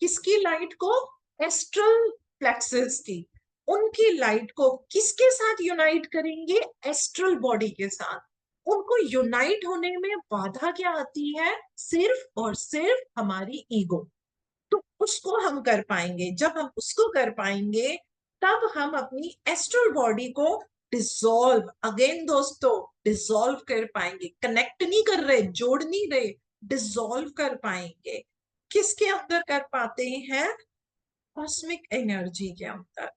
Speaker 1: किसकी लाइट को, एस्ट्रल प्लेक्सस की, उनकी लाइट को किसके साथ यूनाइट करेंगे, एस्ट्रल बॉडी के साथ। उनको यूनाइट होने में बाधा क्या आती है, सिर्फ और सिर्फ हमारी ईगो। तो उसको हम कर पाएंगे, जब हम उसको कर पाएंगे तब हम अपनी एस्ट्रल बॉडी को डिसॉल्व, अगेन दोस्तों डिसॉल्व कर पाएंगे। कनेक्ट नहीं कर रहे, जोड़ नहीं रहे, डिसॉल्व कर पाएंगे। किसके अंदर कर पाते हैं, कॉस्मिक एनर्जी के अंदर,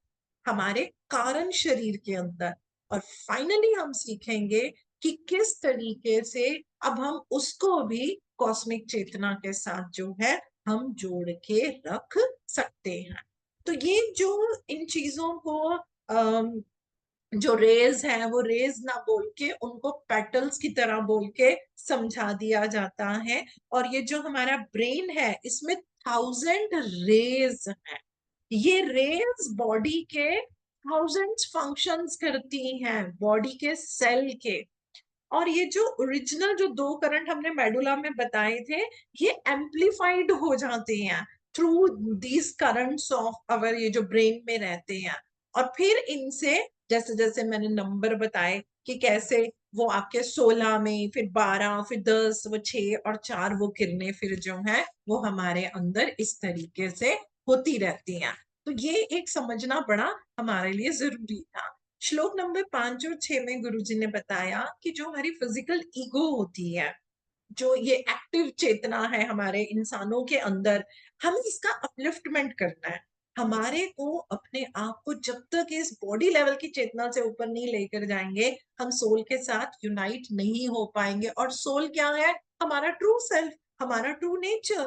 Speaker 1: हमारे कारण शरीर के अंदर। और फाइनली हम सीखेंगे कि किस तरीके से अब हम उसको भी कॉस्मिक चेतना के साथ जो है हम जोड़ के रख सकते हैं। तो ये जो इन चीजों को जो रेज है वो रेज ना बोल के उनको पेटल्स की तरह बोल के समझा दिया जाता है। और ये जो हमारा ब्रेन है इसमें 1000 रेज है। ये रेज बॉडी के 1000 फंक्शंस करती हैं, बॉडी के सेल के। और ये जो ओरिजिनल जो 2 करंट हमने मेडुला में बताए थे, ये एम्प्लीफाइड हो जाते हैं through these currents of our, ये जो ब्रेन में रहते हैं। और फिर इनसे जैसे जैसे मैंने नंबर बताए कि कैसे वो आपके 16 में, फिर 12, फिर 10, वो 6 और 4 वो किरणें फिर जो है वो हमारे अंदर इस तरीके से होती रहती हैं। तो ये एक समझना बड़ा हमारे लिए जरूरी था। श्लोक नंबर 5 और 6 में गुरुजी ने बताया कि जो हमारी फिजिकल ईगो होती है, जो ये एक्टिव चेतना है हमारे इंसानों के अंदर, हमें इसका अपलिफ्टमेंट करना है। हमारे को अपने आप को जब तक इस बॉडी लेवल की चेतना से ऊपर नहीं लेकर जाएंगे, हम सोल के साथ यूनाइट नहीं हो पाएंगे। और सोल क्या है, हमारा ट्रू सेल्फ, हमारा ट्रू नेचर।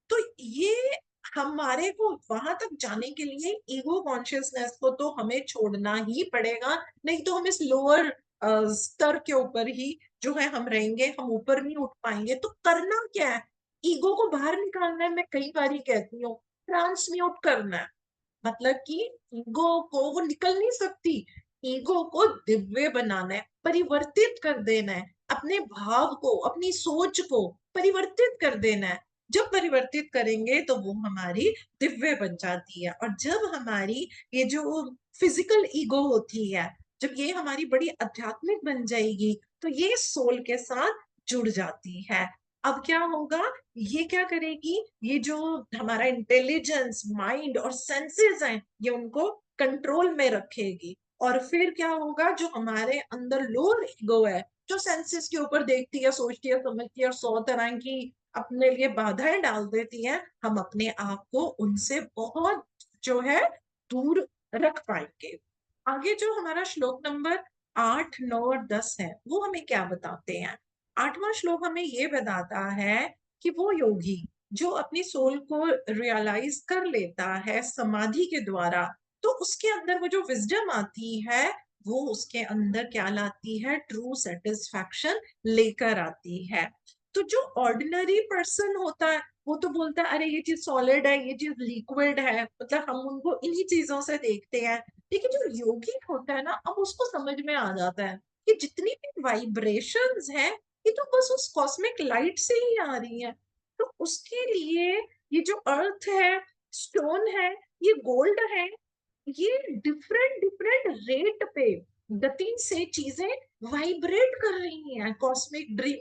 Speaker 1: तो ये हमारे को वहां तक जाने के लिए ईगो कॉन्शियसनेस को तो हमें छोड़ना ही पड़ेगा, नहीं तो हम इस लोअर स्तर के ऊपर ही जो है हम रहेंगे, हम ऊपर नहीं उठ पाएंगे। तो करना क्या है, ईगो को बाहर निकालना है। मैं कई बार ही कहती हूँ, ट्रांसम्यूट करना है। मतलब कि ईगो को वो निकल नहीं सकती, ईगो को दिव्य बनाना है, परिवर्तित कर देना है, अपने भाव को, अपनी सोच को परिवर्तित कर देना है। जब परिवर्तित करेंगे तो वो हमारी दिव्य बन जाती है। और जब हमारी ये जो फिजिकल ईगो होती है, जब ये हमारी बड़ी आध्यात्मिक बन जाएगी, तो ये सोल के साथ जुड़ जाती है। अब क्या होगा, ये क्या करेगी, ये जो हमारा इंटेलिजेंस, माइंड और सेंसेस हैं, ये उनको कंट्रोल में रखेगी। और फिर क्या होगा, जो हमारे अंदर लोअर ईगो है, जो सेंसेस के ऊपर देखती है, सोचती है, समझती है और 100 तरह की अपने लिए बाधाएं डाल देती है, हम अपने आप को उनसे बहुत जो है दूर रख पाएंगे। आगे जो हमारा श्लोक नंबर 8, 9 और 10 है, वो हमें क्या बताते हैं। 8वां श्लोक हमें ये बताता है कि वो योगी जो अपनी सोल को रियलाइज कर लेता है समाधि के द्वारा, तो उसके अंदर वो जो विजडम आती है, वो उसके अंदर क्या लाती है, ट्रू सेटिस्फैक्शन लेकर आती है। तो जो ऑर्डिनरी पर्सन होता है वो तो बोलता है अरे ये चीज सॉलिड है, ये चीज लिक्विड है, मतलब हम उनको इन्हीं चीजों से देखते हैं। लेकिन जो योगी होता है ना, अब उसको समझ में आ जाता है कि जितनी भी वाइब्रेशंस हैं, ये तो बस उस कॉस्मिक लाइट से ही आ रही है। तो उसके लिए ये जो अर्थ है, स्टोन है, ये गोल्ड है, ये डिफरेंट डिफरेंट रेट पे गति से चीजें वाइब्रेट कर रही हैं कॉस्मिक ड्रीम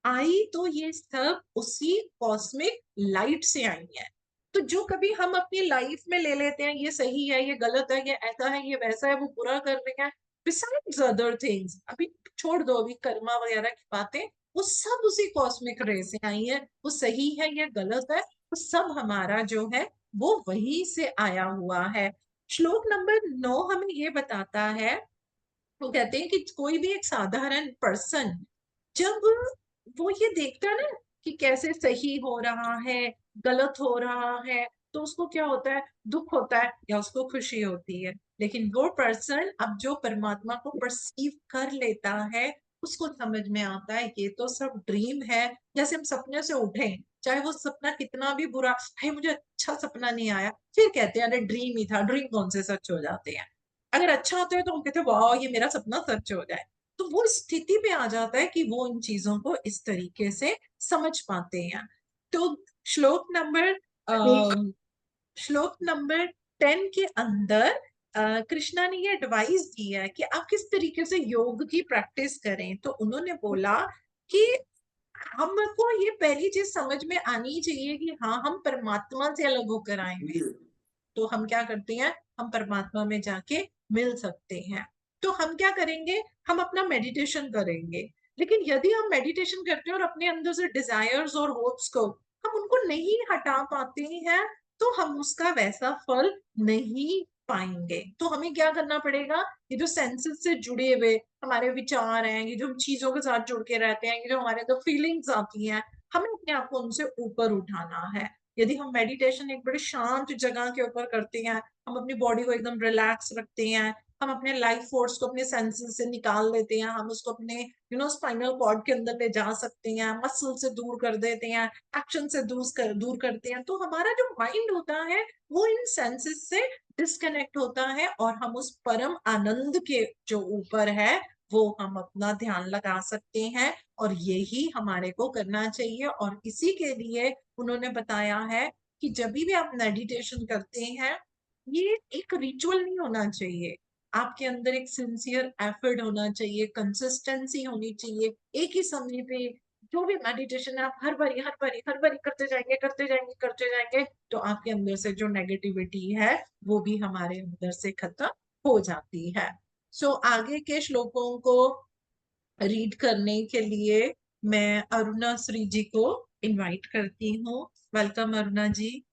Speaker 1: आई, तो ये सब उसी कॉस्मिक लाइट से आई है। तो जो कभी हम अपनी लाइफ में ले लेते हैं ये सही है, ये गलत है, ये ऐसा है, ये वैसा है, वो बुरा कर रहे हैं, बिसाइड्स अदर थिंग्स, अभी छोड़ दो, अभी कर्मा वगैरह की बातें, वो सब उसी कॉस्मिक रे से आई है। वो सही है या गलत है, वो सब हमारा जो है वो वही से आया हुआ है। श्लोक नंबर 9 हमें ये बताता है, वो कहते हैं कि कोई भी एक साधारण पर्सन जब वो ये देखता है ना कि कैसे सही हो रहा है, गलत हो रहा है, तो उसको क्या होता है, दुख होता है या उसको खुशी होती है। लेकिन वो पर्सन अब जो परमात्मा को परसीव कर लेता है, उसको समझ में आता है ये तो सब ड्रीम है। जैसे हम सपने से उठे, चाहे वो सपना कितना भी बुरा है, मुझे अच्छा सपना नहीं आया, फिर कहते हैं अरे ड्रीम ही था, ड्रीम कौन से सच हो जाते हैं। अगर अच्छा होता है तो हम कहते हैं वाह ये मेरा सपना सच हो जाए। तो वो स्थिति पे आ जाता है कि वो इन चीजों को इस तरीके से समझ पाते हैं। तो श्लोक नंबर श्लोक नंबर 10 के अंदर कृष्णा ने ये एडवाइस दी है कि आप किस तरीके से योग की प्रैक्टिस करें। तो उन्होंने बोला कि हमको ये पहली चीज समझ में आनी चाहिए कि हाँ हम परमात्मा से अलग होकर आए हैं। तो हम क्या करते हैं, हम परमात्मा में जाके मिल सकते हैं। तो हम क्या करेंगे, हम अपना मेडिटेशन करेंगे। लेकिन यदि हम मेडिटेशन करते हैं और अपने अंदर से डिजायर्स और होप्स को हम उनको नहीं हटा पाते हैं, तो हम उसका वैसा फल नहीं पाएंगे। तो हमें क्या करना पड़ेगा, ये जो सेंसेस से जुड़े हुए हमारे विचार हैं, ये जो चीजों के साथ जुड़ के रहते हैं, ये जो हमारे अंदर फीलिंग्स आती हैं, हमें अपने आप को उनसे ऊपर उठाना है। यदि हम मेडिटेशन एक बड़े शांत जगह के ऊपर करते हैं, हम अपनी बॉडी को एकदम रिलैक्स रखते हैं, हम अपने लाइफ फोर्स को अपने सेंसेस से निकाल देते हैं, हम उसको अपने स्पाइनल कॉर्ड के अंदर ले जा सकते हैं, मसल से दूर कर देते हैं, एक्शन से दूर करते हैं, तो हमारा जो माइंड होता है वो इन सेंसेस से डिस्कनेक्ट होता है और हम उस परम आनंद के जो ऊपर है वो हम अपना ध्यान लगा सकते हैं। और यही हमारे को करना चाहिए। और इसी के लिए उन्होंने बताया है कि जब भी आप मेडिटेशन करते हैं, ये एक रिचुअल नहीं होना चाहिए, आपके अंदर एक सिंसियर एफर्ट होना चाहिए, कंसिस्टेंसी होनी चाहिए। एक ही समय पे जो भी मेडिटेशन है आप हर बारी हर बारी हर बारी करते जाएंगे करते जाएंगे करते जाएंगे, तो आपके अंदर से जो नेगेटिविटी है वो भी हमारे अंदर से खत्म हो जाती है। सो आगे के श्लोकों को रीड करने के लिए मैं अरुणा श्री जी को इनवाइट करती हूँ। वेलकम अरुणा जी।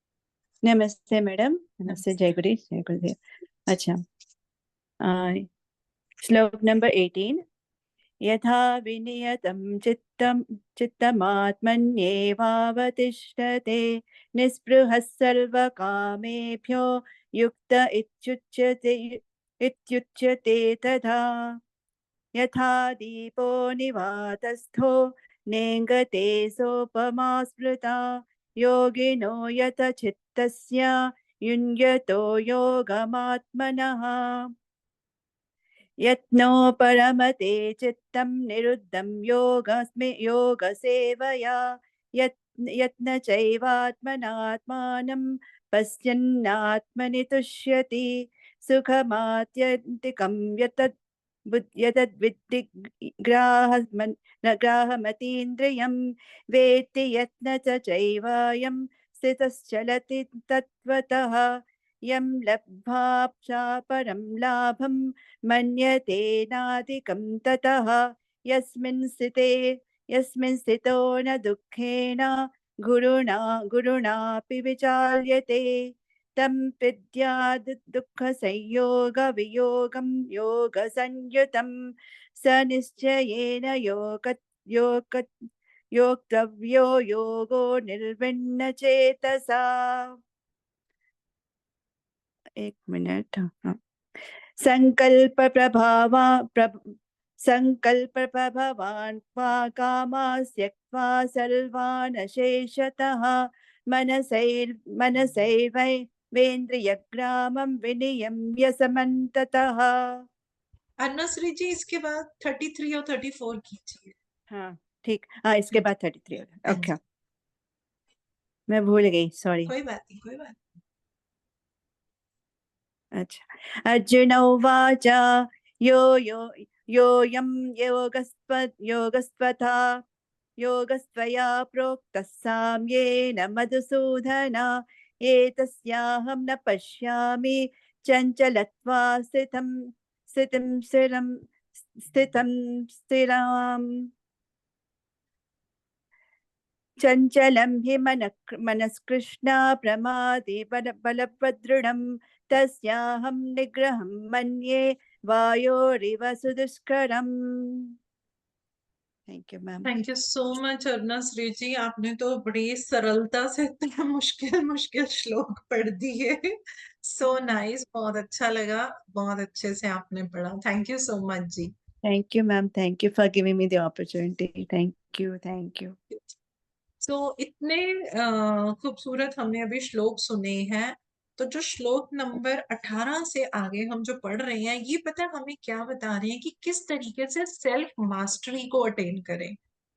Speaker 2: नमस्ते मैडम, नमस्ते।
Speaker 1: नमस्ते।
Speaker 2: जय गुरु, जय गुरुदेव। अच्छा, श्लोक नंबर 18। यथा विनियतं चित्तमात्मन्येवावतिष्ठते निःस्पृहः सर्वकामेभ्यो युक्त इत्युच्यते तथा। यथा दीपो निवातस्थो नेङ्गते सोपमा स्मृता योगिनो यत चित्तस्य युञ्जतो योगमात्मनः। यत्नो परमते चित्तं निरुद्धं योगसेवया यत्न चैवात्मनात्मानं पश्यन्नात्मनि तुष्यति सुखमात्यन्तिकं यतद्विद्धि ग्राहमतीन्द्रियं वेत्ति यत्न चैवायं स्थितश्चलति तत्त्वतः। यं लब्ध्वा परं लाभं मन्यते नाधिकं ततः। यस्मिन् स्थितो न दुःखेन गुरुणापि विचाल्यते तं विद्याद् दुःखसंयोगवियोगं योगसंयुतं स निश्चयेन योक्तव्यो योगो निर्विण्ण चेतसा। एक मिनट। हाँ। संकल्प प्रभवान् कामास्त्यक्त्वा सर्वान् शेषतः मनसैर्वेन्द्रियग्रामं विनियम्य समन्ततः।
Speaker 1: अरुणा श्री जी इसके बाद 33 और 34 कीजिए।
Speaker 2: हाँ ठीक, हाँ इसके बाद 33 होगा।
Speaker 1: हाँ
Speaker 2: ओके,
Speaker 1: जी।
Speaker 2: मैं भूल गई, सॉरी।
Speaker 1: कोई बात नहीं, कोई बात
Speaker 2: अच्छा। अर्जुन उवाच यो यो योऽयं योगस्त्वथा योगस्त्वया प्रोक्तः साम्येन मधुसूदन एतस्याहं न पश्यामि चञ्चलत्वा स्थितिं स्थिराम् चञ्चलं हि मनस्कृष्णा प्रमादि बलवदृढं तस्याहं निग्रहं मन्ये वायोरिव सुदुष्करम्। Thank you ma'am.
Speaker 1: Thank you so much Arna Shri ji, आपने तो बड़ी सरलता से इतने मुश्किल मुश्किल श्लोक पढ़ दिए। सो नाइस, बहुत अच्छा लगा, बहुत अच्छे से आपने पढ़ा। थैंक यू सो मच जी।
Speaker 2: Thank you ma'am, thank you for giving me the opportunity. Thank you, thank you.
Speaker 1: तो इतने खूबसूरत हमने अभी श्लोक सुने हैं। तो जो श्लोक नंबर 18 से आगे हम जो पढ़ रहे हैं, ये पता है हमें क्या बता रहे हैं कि किस तरीके से सेल्फ मास्टरी को अटेन करें।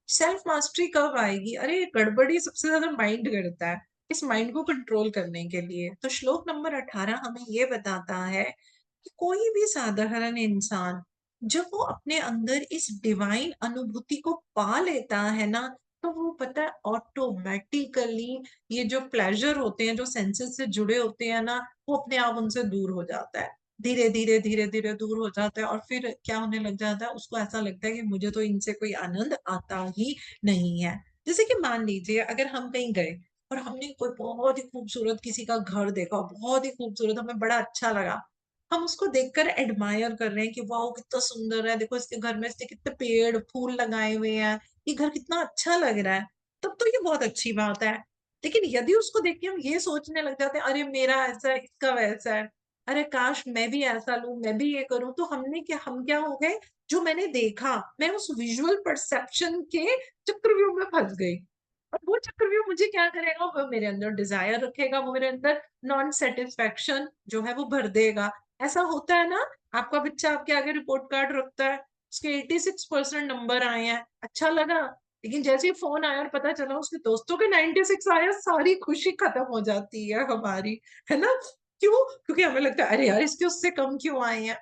Speaker 1: सेल्फ मास्टरी कब आएगी? अरे गड़बड़ी सबसे ज्यादा माइंड करता है। इस माइंड को कंट्रोल करने के लिए तो श्लोक नंबर 18 हमें ये बताता है कि कोई भी साधारण इंसान जब वो अपने अंदर इस डिवाइन अनुभूति को पा लेता है ना, तो वो पता है ऑटोमेटिकली ये जो प्लेजर होते हैं, जो सेंसेस से जुड़े होते हैं ना, वो अपने आप उनसे दूर हो जाता है। धीरे धीरे धीरे धीरे दूर हो जाता है और फिर क्या होने लग जाता है, उसको ऐसा लगता है कि मुझे तो इनसे कोई आनंद आता ही नहीं है। जैसे कि मान लीजिए अगर हम कहीं गए और हमने कोई बहुत ही खूबसूरत किसी का घर देखा, बहुत ही खूबसूरत, हमें बड़ा अच्छा लगा, हम उसको देखकर एडमायर कर रहे हैं कि वाह कितना सुंदर है, देखो इसके घर में इसने कितने पेड़ फूल लगाए हुए हैं, ये घर कितना अच्छा लग रहा है, तब तो ये बहुत अच्छी बात है। लेकिन यदि उसको देख के हम ये सोचने लग जाते हैं, अरे मेरा ऐसा है, इसका वैसा है, अरे काश मैं भी ऐसा लूं, मैं भी ये करूं, तो हम क्या हो गए, जो मैंने देखा, मैं उस विजुअल परसेप्शन के चक्रव्यूह में फंस गई। और वो चक्रव्यूह मुझे क्या करेगा, वो मेरे अंदर डिजायर रखेगा, वो मेरे अंदर नॉन सेटिस्फेक्शन जो है वो भर देगा। ऐसा होता है ना, आपका बच्चा आपके आगे रिपोर्ट कार्ड रखता है, उसके 86% नंबर आए हैं, अच्छा लगा, लेकिन जैसे ही फोन आया और पता चला उसके दोस्तों के 96 आया, सारी खुशी खत्म हो जाती है हमारी, है ना? क्यों? क्योंकि हमें लगता है अरे यार इसके उससे कम क्यों आए हैं।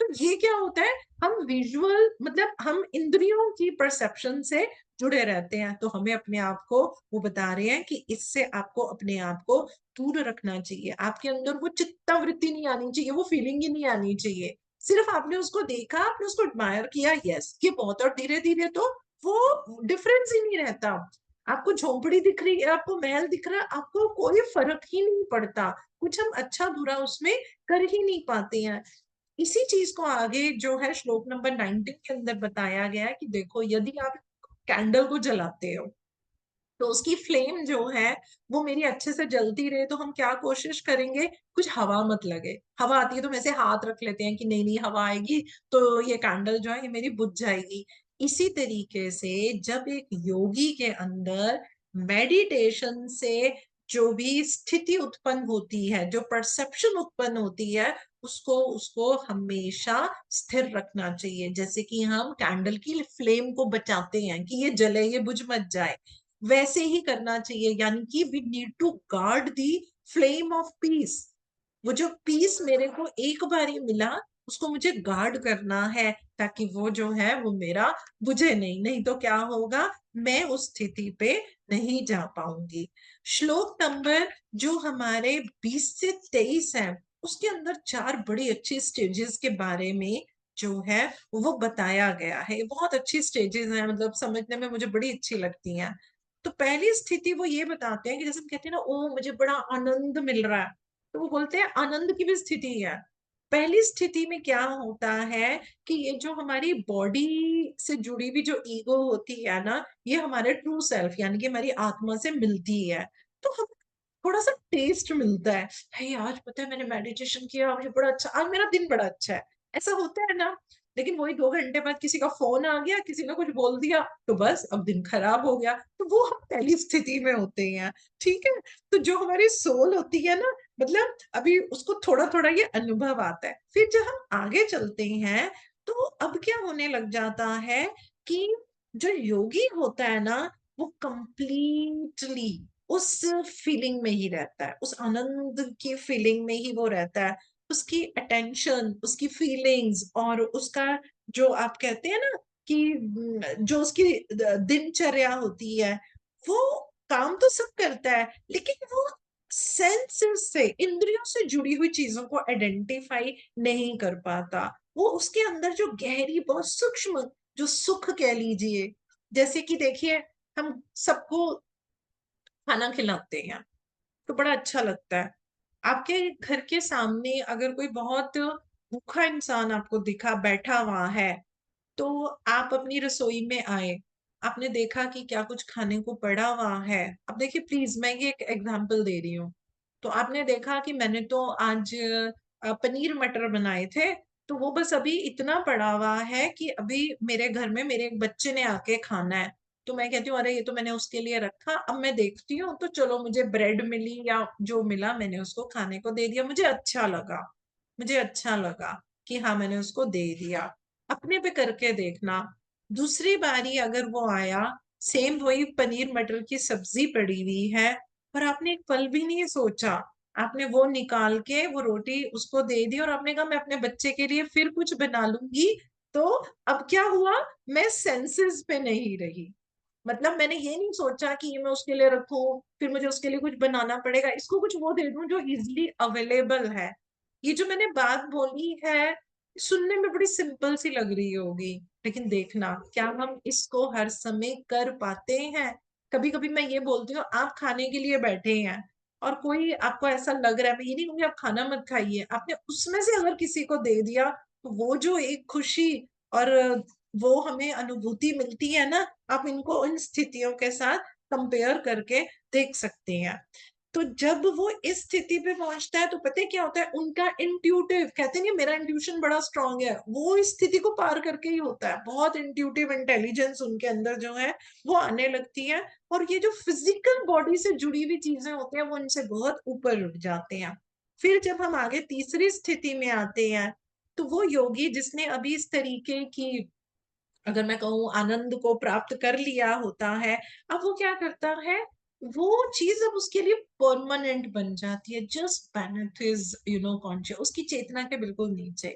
Speaker 1: तो ये क्या होता है, हम विजुअल मतलब हम इंद्रियों की परसेप्शन से जुड़े रहते हैं। तो हमें अपने आप को वो बता रहे हैं कि इससे आपको अपने आप को दूर रखना चाहिए। आपके अंदर वो चित्तावृत्ति नहीं आनी चाहिए, वो फीलिंग ही नहीं आनी चाहिए। सिर्फ आपने उसको देखा, आपने उसको एडमायर किया, यस ये बहुत, और धीरे धीरे तो वो डिफरेंस ही नहीं रहता। आपको झोंपड़ी दिख रही है, आपको महल दिख रहा है, आपको कोई फर्क ही नहीं पड़ता। कुछ हम अच्छा बुरा उसमें कर ही नहीं पाते हैं। इसी चीज को आगे जो है श्लोक नंबर 19 के अंदर बताया गया है कि देखो यदि आप कैंडल को जलाते हो तो उसकी फ्लेम जो है वो मेरी अच्छे से जलती रहे, तो हम क्या कोशिश करेंगे, कुछ हवा मत लगे। हवा आती है तो हम ऐसे हाथ रख लेते हैं कि नहीं नहीं हवा आएगी तो ये कैंडल जो है ये मेरी बुझ जाएगी। इसी तरीके से जब एक योगी के अंदर मेडिटेशन से जो भी स्थिति उत्पन्न होती है, जो परसेप्शन उत्पन्न होती है, उसको उसको हमेशा स्थिर रखना चाहिए। जैसे कि हम कैंडल की फ्लेम को बचाते हैं कि ये जले, ये बुझ मत जाए, वैसे ही करना चाहिए। यानी कि we need to guard the flame of peace. वो जो पीस मेरे को एक बार ही मिला, उसको मुझे गार्ड करना है, ताकि वो जो है वो मेरा बुझे नहीं, नहीं तो क्या होगा, मैं उस स्थिति पे नहीं जा पाऊंगी। श्लोक नंबर जो हमारे 20 से 23 है, उसके अंदर 4 बड़ी अच्छी स्टेजेस के बारे में जो है वो बताया गया है। बहुत अच्छी स्टेजेस हैं, मतलब समझने में मुझे बड़ी अच्छी लगती हैं। तो पहली स्थिति वो ये बताते हैं कि जैसे हम कहते हैं ना, ओ मुझे बड़ा आनंद मिल रहा है, तो वो बोलते हैं आनंद की भी स्थिति है। पहली स्थिति में क्या होता है कि ये जो हमारी बॉडी से जुड़ी हुई जो ईगो होती है ना, ये हमारे ट्रू सेल्फ यानी कि हमारी आत्मा से मिलती है। तो हम थोड़ा सा टेस्ट मिलता है, hey, आज पता है मैंने मेडिटेशन किया, मुझे बड़ा अच्छा, आज मेरा दिन बड़ा अच्छा है, ऐसा होता है ना। लेकिन वही 2 घंटे बाद किसी का फोन आ गया, किसी ने कुछ बोल दिया, तो बस अब दिन खराब हो गया। तो वो हम पहली स्थिति में होते हैं, ठीक है। तो जो हमारी सोल होती है ना, मतलब अभी उसको थोड़ा थोड़ा ये अनुभव आता है। फिर जब हम आगे चलते हैं तो अब क्या होने लग जाता है कि जो योगी होता है ना, वो कंप्लीटली उस फीलिंग में ही रहता है, उस आनंद की फीलिंग में ही वो रहता है। उसकी अटेंशन, उसकी फीलिंग्स और उसका जो आप कहते हैं ना कि जो उसकी दिनचर्या होती है, वो काम तो सब करता है, लेकिन वो सेंसेस से, इंद्रियों से जुड़ी हुई चीजों को आइडेंटिफाई नहीं कर पाता। वो उसके अंदर जो गहरी, बहुत सूक्ष्म जो सुख कह लीजिए, जैसे कि देखिए हम सबको खाना खिलाते हैं तो बड़ा अच्छा लगता है। आपके घर के सामने अगर कोई बहुत भूखा इंसान आपको दिखा बैठा हुआ है, तो आप अपनी रसोई में आए, आपने देखा कि क्या कुछ खाने को पड़ा हुआ है। अब देखिए प्लीज, मैं ये एक एग्जांपल दे रही हूँ। तो आपने देखा कि मैंने तो आज पनीर मटर बनाए थे, तो वो बस अभी इतना पड़ा हुआ है कि अभी मेरे घर में मेरे एक बच्चे ने आके खाना है। तो मैं कहती हूँ अरे ये तो मैंने उसके लिए रखा, अब मैं देखती हूँ तो चलो मुझे ब्रेड मिली या जो मिला मैंने उसको खाने को दे दिया, मुझे अच्छा लगा, मुझे अच्छा लगा कि हाँ मैंने उसको दे दिया। अपने पे करके देखना, दूसरी बारी अगर वो आया, सेम वही पनीर मटर की सब्जी पड़ी हुई है, पर आपने एक पल भी नहीं सोचा, आपने वो निकाल के वो रोटी उसको दे दी और आपने कहा मैं अपने बच्चे के लिए फिर कुछ बना लूंगी। तो अब क्या हुआ, मैं सेंसेस पे नहीं रही। मतलब मैंने ये नहीं सोचा कि ये मैं उसके लिए रखूं, फिर मुझे उसके लिए कुछ बनाना पड़ेगा, इसको कुछ वो दे दूं जो इजिली अवेलेबल है। ये जो मैंने बात बोली है, सुनने में बड़ी सिंपल सी लग रही होगी, लेकिन देखना क्या हम इसको हर समय कर पाते हैं। कभी कभी मैं ये बोलती हूँ, आप खाने के लिए बैठे हैं और कोई आपको ऐसा लग रहा है, मैं ये नहीं कहूंगी आप खाना मत खाइए, आपने उसमें से अगर किसी को दे दिया, तो वो जो एक खुशी और वो हमें अनुभूति मिलती है ना, आप इनको इन स्थितियों के साथ कंपेयर करके देख सकते हैं। तो जब वो इस स्थिति पे पहुंचता है तो पता है क्या होता है, उनका इंट्यूटिव, कहते नहीं मेरा इंट्यूशन बड़ा स्ट्रांग है, वो इस स्थिति को पार करके ही होता है। बहुत इंट्यूटिव इंटेलिजेंस उनके अंदर जो है वो आने लगती है, और ये जो फिजिकल बॉडी से जुड़ी हुई चीजें होती हैं वो इनसे बहुत ऊपर उठ जाते हैं। फिर जब हम आगे तीसरी स्थिति में आते हैं, तो वो योगी जिसने अभी इस तरीके की, अगर मैं कहूँ, आनंद को प्राप्त कर लिया होता है, अब वो क्या करता है, वो चीज अब उसके लिए परमानेंट बन जाती है, जस्ट बेनेथ हिज कॉन्शियस, उसकी चेतना के बिल्कुल नीचे।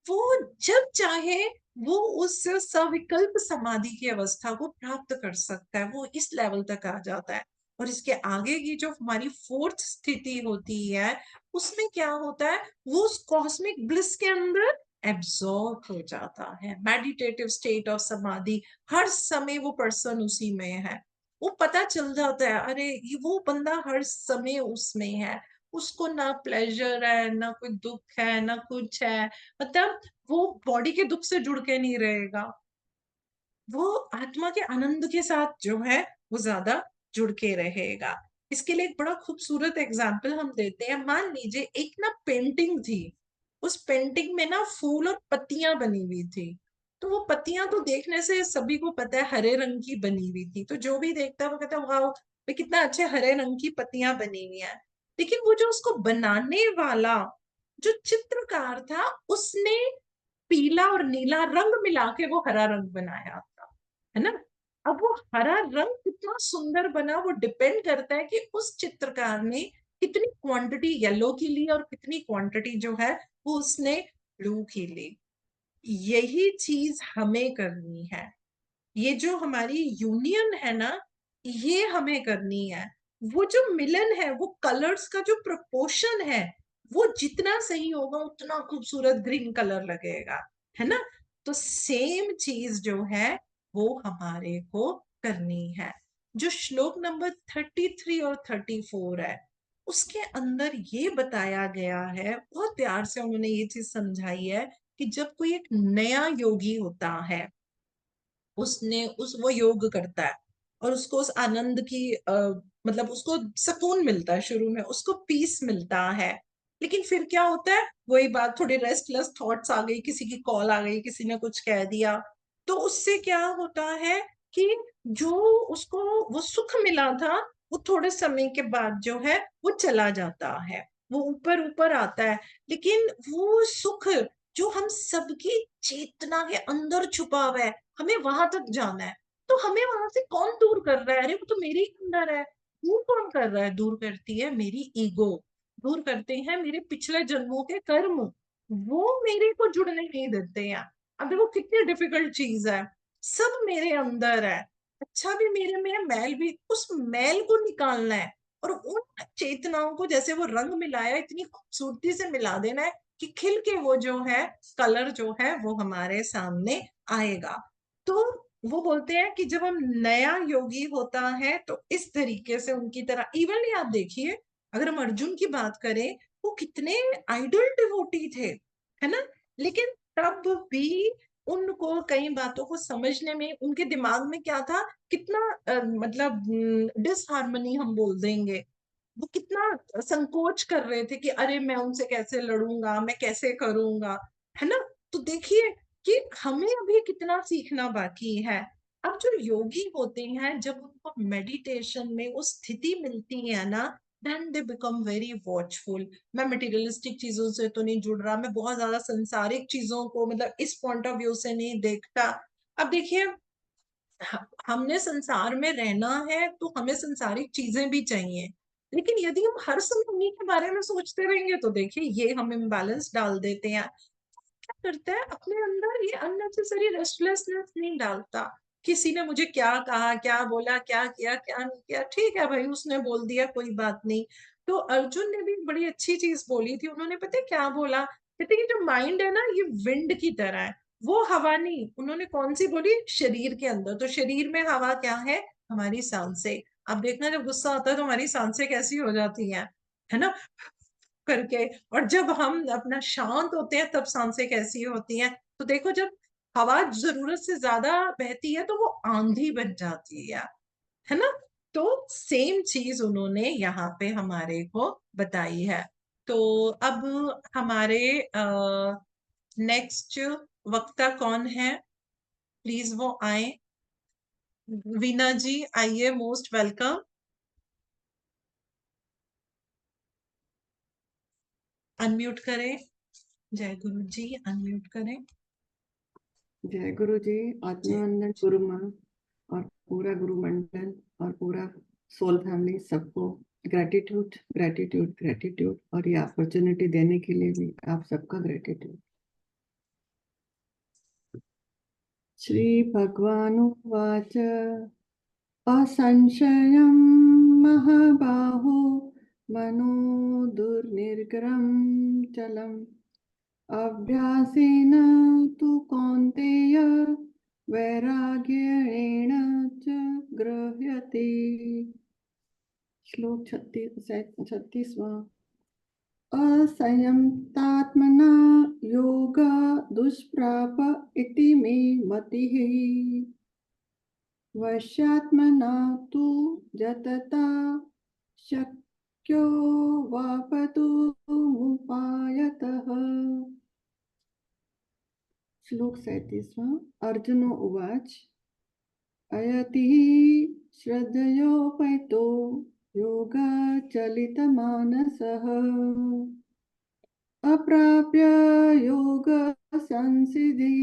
Speaker 1: वो जब चाहे वो उस सविकल्प समाधि की अवस्था को प्राप्त कर सकता है, वो इस लेवल तक आ जाता है। और इसके आगे की जो हमारी फोर्थ स्थिति होती है, उसमें क्या होता है, वो उस कॉस्मिक ब्लिस के अंदर एब्जॉर्ब हो जाता है, मेडिटेटिव स्टेट ऑफ समाधि। हर समय वो पर्सन उसी में है, वो पता चल जाता है अरे ये वो बंदा हर समय उसमें है, उसको ना प्लेजर है ना कोई दुख है ना कुछ है। मतलब वो बॉडी के दुख से जुड़ के नहीं रहेगा, वो आत्मा के आनंद के साथ जो है वो ज्यादा जुड़ के रहेगा। इसके लिए एक बड़ा खूबसूरत एग्जाम्पल हम देते हैं। मान लीजिए एक ना पेंटिंग थी, उस पेंटिंग में ना फूल और पत्तियां बनी हुई थी। तो वो पत्तियां तो देखने से सभी को पता है हरे रंग की बनी हुई थी, तो जो भी देखता है वो कहता है वाह भाई कितना अच्छे हरे रंग की पत्तियां बनी हुई हैं। लेकिन वो जो उसको बनाने वाला जो चित्रकार था, उसने पीला और नीला रंग मिला के वो हरा रंग बनाया था, है ना। अब वो हरा रंग कितना सुंदर बना, वो डिपेंड करता है कि उस चित्रकार ने कितनी क्वांटिटी येलो की ली और कितनी क्वांटिटी जो है वो उसने ब्लू की ली। यही चीज हमें करनी है, ये जो हमारी यूनियन है ना, ये हमें करनी है। वो जो मिलन है, वो कलर्स का जो प्रोपोर्शन है, वो जितना सही होगा उतना खूबसूरत ग्रीन कलर लगेगा, है ना। तो सेम चीज जो है वो हमारे को करनी है। जो श्लोक नंबर 33 और 34 है, उसके अंदर ये बताया गया है, बहुत प्यार से उन्होंने ये चीज समझाई है कि जब कोई एक नया योगी होता है, उसने उस वो योग करता है और उसको उस आनंद की मतलब उसको सुकून मिलता है, शुरू में उसको पीस मिलता है। लेकिन फिर क्या होता है, वही बात, थोड़ी रेस्टलेस थॉट्स आ गई, किसी की कॉल आ गई, किसी ने कुछ कह दिया, तो उससे क्या होता है कि जो उसको वो सुख मिला था, वो थोड़े समय के बाद जो है वो चला जाता है, वो ऊपर ऊपर आता है। लेकिन वो सुख जो हम सबकी चेतना के अंदर छुपा हुआ है, हमें वहां तक जाना है। तो हमें वहां से कौन दूर कर रहा है, अरे वो तो मेरे ही अंदर है। दूर कौन कर रहा है, दूर करती है मेरी ईगो, दूर करते हैं मेरे पिछले जन्मों के कर्म, वो मेरे को जुड़ने नहीं देते हैं। अब देखो कितनी डिफिकल्ट चीज है, सब मेरे अंदर है, अच्छा भी मेरे में है, मैल भी, उस मैल को निकालना है और उन चेतनाओं को जैसे वो रंग मिलाया इतनी खूबसूरती से मिला देना है कि खिल के वो जो है कलर जो है वो हमारे सामने आएगा। तो वो बोलते हैं कि जब हम नया योगी होता है तो इस तरीके से उनकी तरह इवनली आप देखिए, अगर हम अर्जुन की बात करें, वो कितने आइडल डिवोटी थे, है ना, लेकिन तब भी उनको कई बातों को समझने में उनके दिमाग में क्या था, कितना मतलब डिसहार्मनी हम बोल देंगे, वो कितना संकोच कर रहे थे कि अरे मैं उनसे कैसे लड़ूंगा, मैं कैसे करूंगा, है ना। तो देखिए कि हमें अभी कितना सीखना बाकी है। अब जो योगी होते हैं जब उनको मेडिटेशन में वो स्थिति मिलती है ना, then they become very watchful. मैं मटेरियलिस्टिक चीजों से तो नहीं जुड़ रहा, मैं बहुत ज्यादा संसारिक चीजों को मतलब इस पॉइंट ऑफ व्यू से नहीं देखता। अब देखिए हमने संसार में रहना है तो हमें संसारिक चीजें भी चाहिए, लेकिन यदि हम हर समय उन्हीं के बारे में सोचते रहेंगे तो देखिए ये हम इम्बैलेंस डाल देते हैं। क्या करता है अपने अंदर ये अननेसेसरी रेस्टलेसनेस नहीं डालता, किसी ने मुझे क्या कहा, क्या बोला, क्या किया, क्या नहीं किया, ठीक है भाई उसने बोल दिया, कोई बात नहीं। तो अर्जुन ने भी बड़ी अच्छी चीज बोली थी, उन्होंने पता है क्या बोला, कहते कि जो माइंड है ना ये विंड की तरह है, वो हवा नहीं, उन्होंने कौन सी बोली, शरीर के अंदर, तो शरीर में हवा क्या है, हमारी सांसें। अब देखना जब गुस्सा आता है तो हमारी सांसें कैसी हो जाती हैं, है ना, करके, और जब हम अपना शांत होते हैं तब सांसें कैसी होती हैं। तो देखो जब हवा जरूरत से ज्यादा बहती है तो वो आंधी बन जाती है ना। तो सेम चीज उन्होंने यहाँ पे हमारे को बताई है। तो अब हमारे नेक्स्ट वक्ता कौन है, प्लीज वो आए। वीना जी आइए, मोस्ट वेलकम। अनम्यूट करें, जय गुरु जी, अनम्यूट करें।
Speaker 3: जय गुरु जी।
Speaker 1: जय
Speaker 3: आत्मानंद गुरु माँ और पूरा गुरु मंडल और पूरा सोल फैमिली सबको ग्रेटिट्यूड ग्रेटिट्यूड ग्रेटिट्यूड, और ये अपॉर्चुनिटी देने के लिए भी आप सबका ग्रेटिट्यूड। श्री भगवानुवाच असंशयं महाबाहो मनो दुर्निग्रहं चलम् अभ्यासेन तु कौन्तेय वैराग्येण च गृह्यते। श्लोक 36वां। असंयतात्मना योग दुष्प्राप इति मे मतिः वश्यात्मना तु जतता शक्यो वापतुमुपायतः। श्लोक 37वां। अर्जुन उवाच अयति श्रद्धयोपेतो योगचलितमानसः अप्राप्य योगसंसिद्धि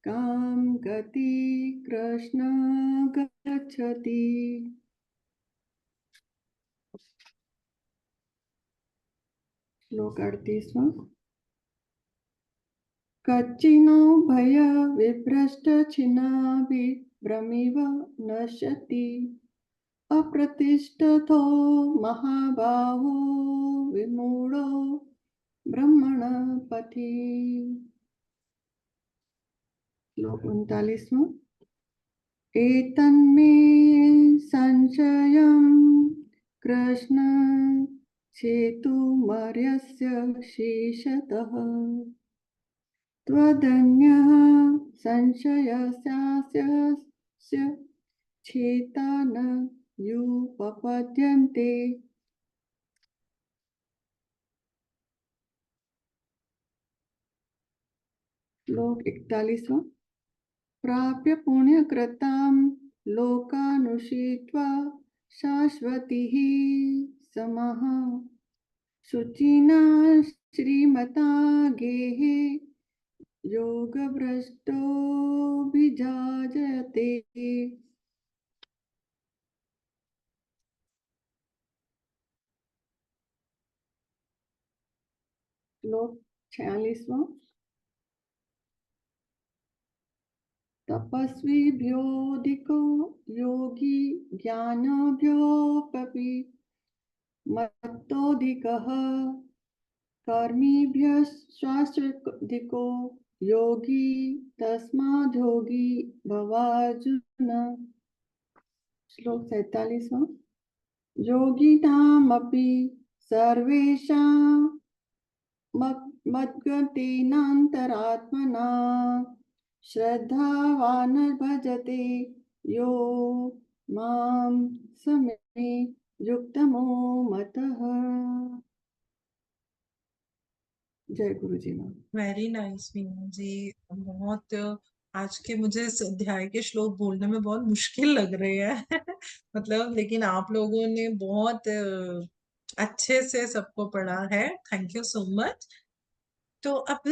Speaker 3: कां गति कृष्ण गच्छति। श्लोक 38वां। कच्चिनो भय विभ्रष्ट छिन्नाभिभ्रमिव नश्यति अप्रतिष्ठतो महाबाहो विमूढो ब्रह्मण पथि। श्लोक 39वां। एतन्मे संशयं कृष्ण छेतुमर्यस्य शेषतः त्वदन्यः संशयस्यास्य छेता न युपपद्यन्ते। श्लोक 41वां। प्राप्य पुण्यकृतां लोकानुषित्वा शाश्वतीः समः शुचिना श्रीमता गेहे योगभ्रष्टोऽभिजायते। श्लोक 46वां। तपस्विभ्योऽधिको योगी ज्ञानिभ्योऽपि मत्तोऽधिकः कर्मिभ्यश्चाधिको योगी तस्माद्योगी भवार्जुन। श्लोक 47वां। योगिनामपि सर्वेषां मद्गतेनान्तरात्मना श्रद्धावान् भजते यो मां समे युक्तमो मतः। जय गुरु जी ma'am.
Speaker 1: Very nice Meena ji. बहुत आज के मुझे इस अध्याय के श्लोक बोलने में बहुत मुश्किल लग रहे हैं मतलब, लेकिन आप लोगों ने बहुत अच्छे से सबको पढ़ा है। Thank you so much. तो अब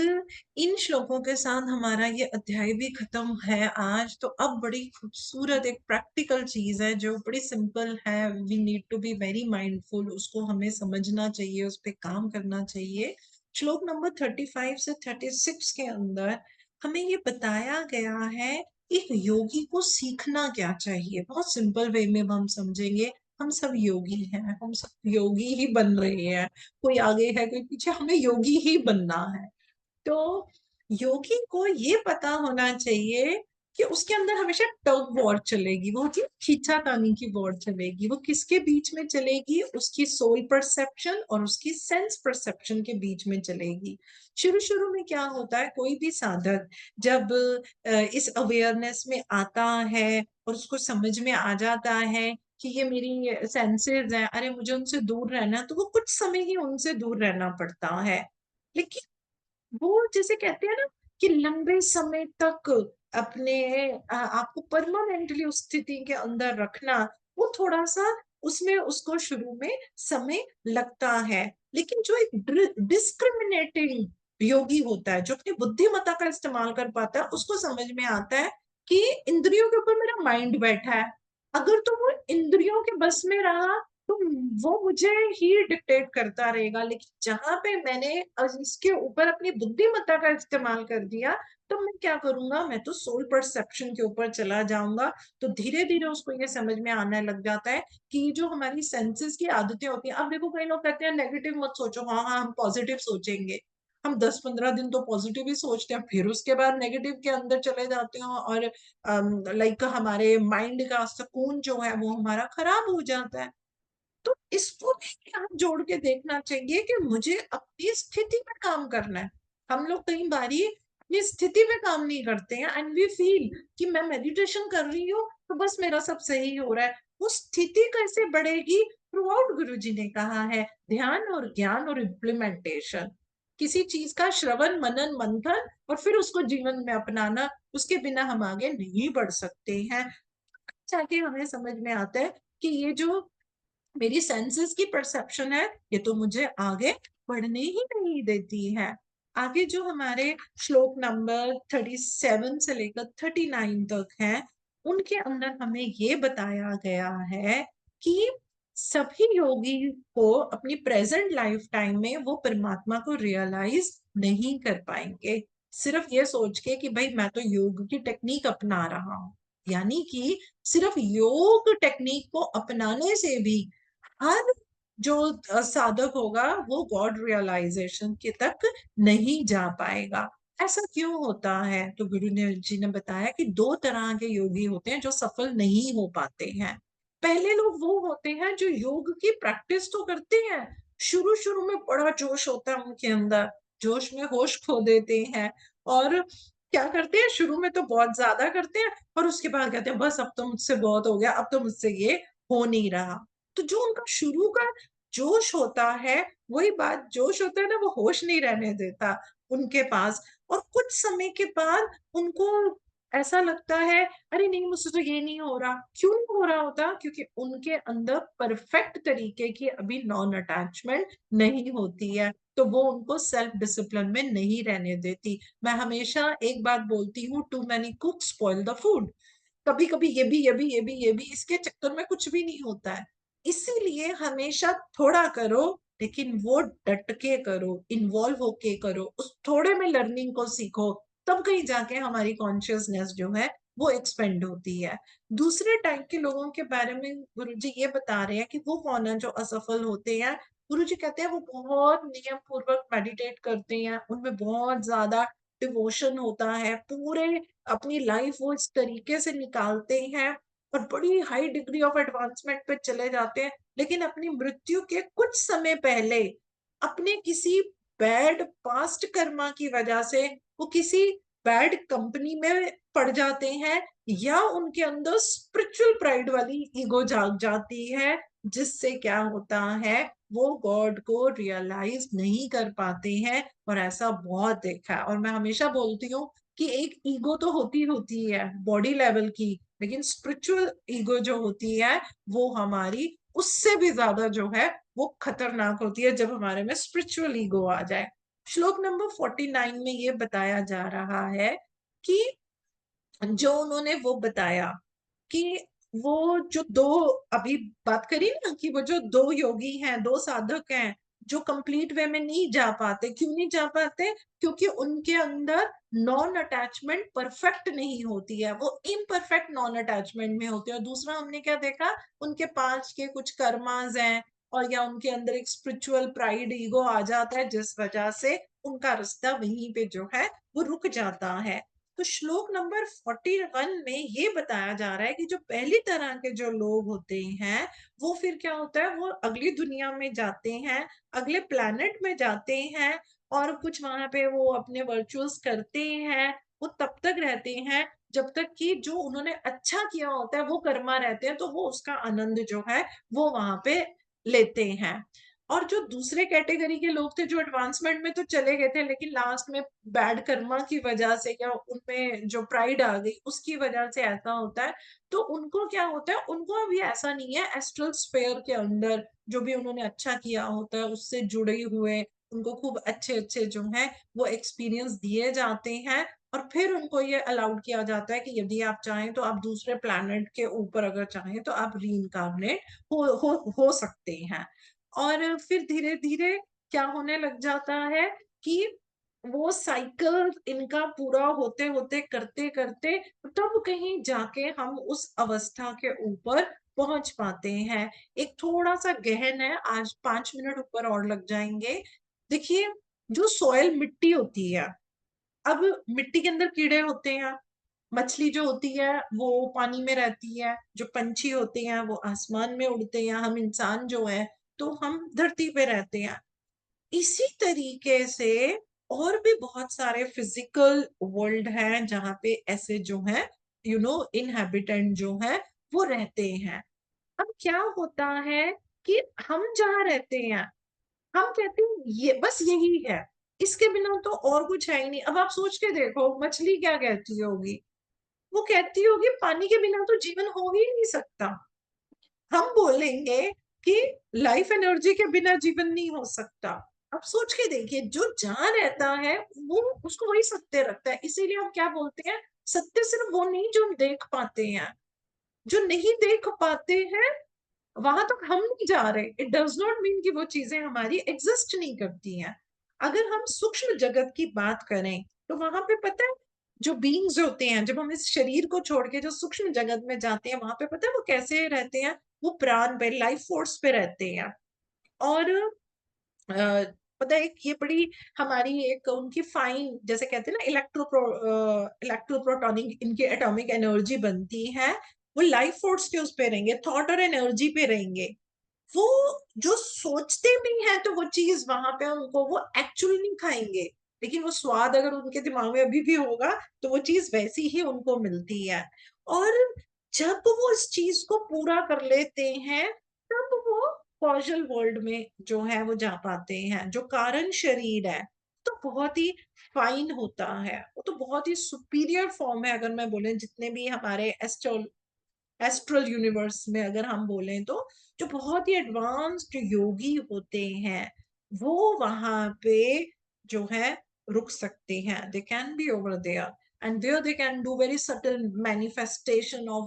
Speaker 1: इन श्लोकों के साथ हमारा ये अध्याय भी खत्म है आज। तो अब बड़ी खूबसूरत एक प्रैक्टिकल चीज है जो बड़ी सिंपल है। We need to be very mindful, उसको हमें समझना चाहिए, उस पर काम करना चाहिए। श्लोक नंबर 35 से 36 के अंदर हमें ये बताया गया है एक योगी को सीखना क्या चाहिए। बहुत सिंपल वे में हम समझेंगे। हम सब योगी हैं, हम सब योगी ही बन रहे हैं। कोई आगे है कोई पीछे, हमें योगी ही बनना है। तो योगी को ये पता होना चाहिए कि उसके अंदर हमेशा टग वॉर चलेगी। वो होती है खींचातानी की वॉर चलेगी। वो किसके बीच में चलेगी? उसकी सोल परसेप्शन और उसकी सेंस परसेप्शन के बीच में चलेगी। शुरू शुरू में क्या होता है, कोई भी साधक जब इस अवेयरनेस में आता है और उसको समझ में आ जाता है कि ये मेरी सेंसेस हैं, अरे मुझे उनसे दूर रहना, तो वो कुछ समय ही उनसे दूर रहना पड़ता है। लेकिन वो जैसे कहते हैं ना कि लंबे समय तक अपने आपको परमानेंटली उस स्थिति के अंदर रखना, वो थोड़ा सा उसमें उसको शुरू में समय लगता है। लेकिन जो एक डिस्क्रिमिनेटिंग योगी होता है, जो अपनी बुद्धिमत्ता का इस्तेमाल कर पाता है, उसको समझ में आता है कि इंद्रियों के ऊपर मेरा माइंड बैठा है। अगर तो वो इंद्रियों के बस में रहा तो वो मुझे ही डिक्टेट करता रहेगा। लेकिन जहां पे मैंने इसके ऊपर अपनी बुद्धिमत्ता का इस्तेमाल कर दिया, तो मैं क्या करूंगा, मैं तो सोल परसेप्शन के ऊपर चला जाऊंगा। तो धीरे धीरे उसको ये समझ में आने लग जाता है कि ये जो हमारी सेंसेस की आदतें होती हैं। अब देखो कई लोग कहते हैं नेगेटिव मत सोचो, हाँ हाँ हम पॉजिटिव सोचेंगे। हम 10-15 दिन तो पॉजिटिव ही सोचते हैं, फिर उसके बाद नेगेटिव के अंदर चले जाते हैं और लाइक हमारे माइंड का सुकून जो है वो हमारा खराब हो जाता है। तो इसको हम जोड़ के देखना चाहिए कि मुझे अपनी स्थिति में काम करना है। हम लोग कई बारी अपनी स्थिति में काम नहीं करते हैं एंड वी फील कि मैं मेडिटेशन कर रही हूँ तो बस मेरा सब सही हो रहा है। वो स्थिति कैसे बढ़ेगी? थ्रू आउट गुरु जी ने कहा है ध्यान और ज्ञान और इम्प्लीमेंटेशन। किसी चीज का श्रवण मनन मंथन और फिर उसको जीवन में अपनाना, उसके बिना हम आगे नहीं बढ़ सकते हैं। जाके हमें समझ में आता है कि ये जो मेरी सेंसेस की परसेप्शन है, ये तो मुझे आगे बढ़ने ही नहीं देती है। आगे जो हमारे श्लोक नंबर 37 से लेकर 39 तक है, उनके अंदर हमें ये बताया गया है कि सभी योगी को अपनी प्रेजेंट लाइफ टाइम में वो परमात्मा को रियलाइज नहीं कर पाएंगे, सिर्फ ये सोच के कि भाई मैं तो योग की टेक्निक अपना रहा हूं। यानी कि सिर्फ योग टेक्निक को अपनाने से भी हर जो साधक होगा वो गॉड रियलाइजेशन के तक नहीं जा पाएगा। ऐसा क्यों होता है? तो गुरु ने जी ने बताया कि दो तरह के योगी होते हैं जो सफल नहीं हो पाते हैं। पहले लोग वो होते हैं जो योग की प्रैक्टिस तो करते हैं, शुरू शुरू में बड़ा जोश होता है उनके अंदर, जोश में होश खो देते हैं और क्या करते हैं, शुरू में तो बहुत ज्यादा करते हैं और उसके बाद कहते हैं बस अब तो मुझसे बहुत हो गया, अब तो मुझसे ये हो नहीं रहा। तो जो उनका शुरू का जोश होता है, वही बात जोश होता है ना, वो होश नहीं रहने देता उनके पास। और कुछ समय के बाद उनको ऐसा लगता है अरे नहीं मुझसे तो ये नहीं हो रहा। क्यों नहीं हो रहा होता? क्योंकि उनके अंदर परफेक्ट तरीके की अभी नॉन अटैचमेंट नहीं होती है, तो वो उनको सेल्फ डिसिप्लिन में नहीं रहने देती। मैं हमेशा एक बात बोलती हूँ, too many cook spoil the food. कभी कभी ये भी इसके चक्कर में कुछ भी नहीं होता है। इसीलिए हमेशा थोड़ा करो लेकिन वो डट के करो, इन्वॉल्व होके करो, उस थोड़े में लर्निंग को सीखो, तब कहीं जाके हमारी कॉन्शियसनेस जो है वो एक्सपेंड होती है। दूसरे टाइप के लोगों के बारे में गुरुजी ये बता रहे हैं कि वो कौन है जो असफल होते हैं। गुरुजी कहते हैं वो बहुत नियम पूर्वक मेडिटेट करते हैं, उनमें बहुत ज्यादा डिवोशन होता है, पूरे अपनी लाइफ वो इस तरीके से निकालते हैं और बड़ी हाई डिग्री ऑफ एडवांसमेंट पे चले जाते हैं, लेकिन अपनी मृत्यु के कुछ समय पहले अपने किसी बैड पास्ट कर्मा की वजह से वो किसी बैड कंपनी में पड़ जाते हैं, या उनके अंदर स्पिरिचुअल प्राइड वाली ईगो जाग जाती है, जिससे क्या होता है वो गॉड को रियलाइज नहीं कर पाते हैं। और ऐसा बहुत देखा है, और मैं हमेशा बोलती हूँ कि एक ईगो तो होती है बॉडी लेवल की, लेकिन स्पिरिचुअल ईगो जो होती है वो हमारी उससे भी ज्यादा जो है वो खतरनाक होती है, जब हमारे में स्पिरिचुअल ईगो आ जाए। श्लोक नंबर 49 में ये बताया जा रहा है कि जो उन्होंने वो बताया कि वो जो दो, अभी बात करी ना कि वो जो दो योगी हैं, दो साधक हैं जो कंप्लीट वे में नहीं जा पाते, क्यों नहीं जा पाते? क्योंकि उनके अंदर नॉन अटैचमेंट परफेक्ट नहीं होती है, वो इम्परफेक्ट नॉन अटैचमेंट में होते हैं। और दूसरा हमने क्या देखा, उनके पास के कुछ कर्मास हैं, और या उनके अंदर एक स्पिरिचुअल प्राइड ईगो आ जाता है, जिस वजह से उनका रास्ता वहीं पे जो है वो रुक जाता है। तो श्लोक नंबर 41 में ये बताया जा रहा है कि जो पहली तरह के जो लोग होते हैं वो फिर क्या होता है, वो अगली दुनिया में जाते हैं, अगले प्लैनेट में जाते हैं, और कुछ वहां पे वो अपने वर्चुअल्स करते हैं। वो तब तक रहते हैं जब तक कि जो उन्होंने अच्छा किया होता है वो कर्मा रहते हैं, तो वो उसका आनंद जो है वो वहां पे लेते हैं। और जो दूसरे कैटेगरी के लोग थे जो एडवांसमेंट में तो चले गए थे, लेकिन लास्ट में बैड कर्मा की वजह से या उनमें जो प्राइड आ गई उसकी वजह से ऐसा होता है, तो उनको क्या होता है, उनको अभी ऐसा नहीं है, एस्ट्रल स्फीयर के अंदर जो भी उन्होंने अच्छा किया होता है उससे जुड़े हुए उनको खूब अच्छे अच्छे जो है वो एक्सपीरियंस दिए जाते हैं, और फिर उनको ये अलाउड किया जाता है कि यदि आप चाहें तो आप दूसरे प्लैनेट के ऊपर अगर चाहें तो आप रीइंकार्नेट हो सकते हैं। और फिर धीरे धीरे क्या होने लग जाता है कि वो साइकिल इनका पूरा होते होते करते करते तब कहीं जाके हम उस अवस्था के ऊपर पहुंच पाते हैं। एक थोड़ा सा गहन है, आज 5 मिनट ऊपर और लग जाएंगे। देखिए, जो सॉइल मिट्टी होती है, अब मिट्टी के अंदर कीड़े होते हैं, मछली जो होती है वो पानी में रहती है, जो पंछी होते हैं वो आसमान में उड़ते हैं, हम इंसान जो है तो हम धरती पे रहते हैं। इसी तरीके से और भी बहुत सारे फिजिकल वर्ल्ड हैं जहाँ पे ऐसे जो है इनहेबिटेंट जो है वो रहते हैं। अब क्या होता है कि हम जहाँ रहते हैं हम कहते हैं ये बस यही है, इसके बिना तो और कुछ है ही नहीं। अब आप सोच के देखो मछली क्या कहती होगी, वो कहती होगी पानी के बिना तो जीवन हो ही नहीं सकता। हम बोलेंगे कि लाइफ एनर्जी के बिना जीवन नहीं हो सकता। अब सोच के देखिए, जो जहां रहता है वो उसको वही सत्य रखता है। इसीलिए हम क्या बोलते हैं, सत्य सिर्फ वो नहीं जो हम देख पाते हैं, जो नहीं देख पाते हैं वहां तक हम नहीं जा रहे, इट डज नॉट मीन कि वो चीजें हमारी एग्जिस्ट नहीं करती हैं। अगर हम सूक्ष्म जगत की बात करें तो वहां पे पता है जो बीइंग्स होते हैं, जब हम इस शरीर को छोड़ के जो सूक्ष्म जगत में जाते हैं वहां पे पता है वो कैसे रहते हैं, वो प्राण पे, लाइफ फोर्स पे रहते हैं। और पता है ये बड़ी हमारी एक उनकी फाइन, जैसे कहते हैं ना इलेक्ट्रोप्रोटॉनिक इनकी एटॉमिक एनर्जी बनती है, वो लाइफ फोर्स के उस पे रहेंगे, थॉट और एनर्जी पे रहेंगे। वो जो सोचते भी हैं तो वो चीज वहां पे उनको वो एक्चुअली नहीं खाएंगे, लेकिन वो स्वाद अगर उनके दिमाग में अभी भी होगा तो वो चीज वैसी ही उनको मिलती है। और जब वो इस चीज को पूरा कर लेते हैं तब वो कॉजल वर्ल्ड में जो है वो जा पाते हैं, जो कारण शरीर है तो बहुत ही फाइन होता है, वो तो बहुत ही सुपीरियर फॉर्म है। अगर मैं बोले जितने भी हमारे एस्ट्रल यूनिवर्स में अगर हम बोलें तो जो बहुत ही एडवांस्ड योगी होते हैं वो वहां पे जो है रुक सकते हैं, they can be over there, and there they can do very subtle manifestation of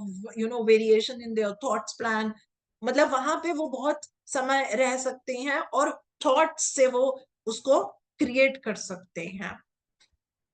Speaker 1: variation in their thoughts plan. मतलब वहां पे वो बहुत समय रह सकते हैं और थॉट से वो उसको क्रिएट कर सकते हैं।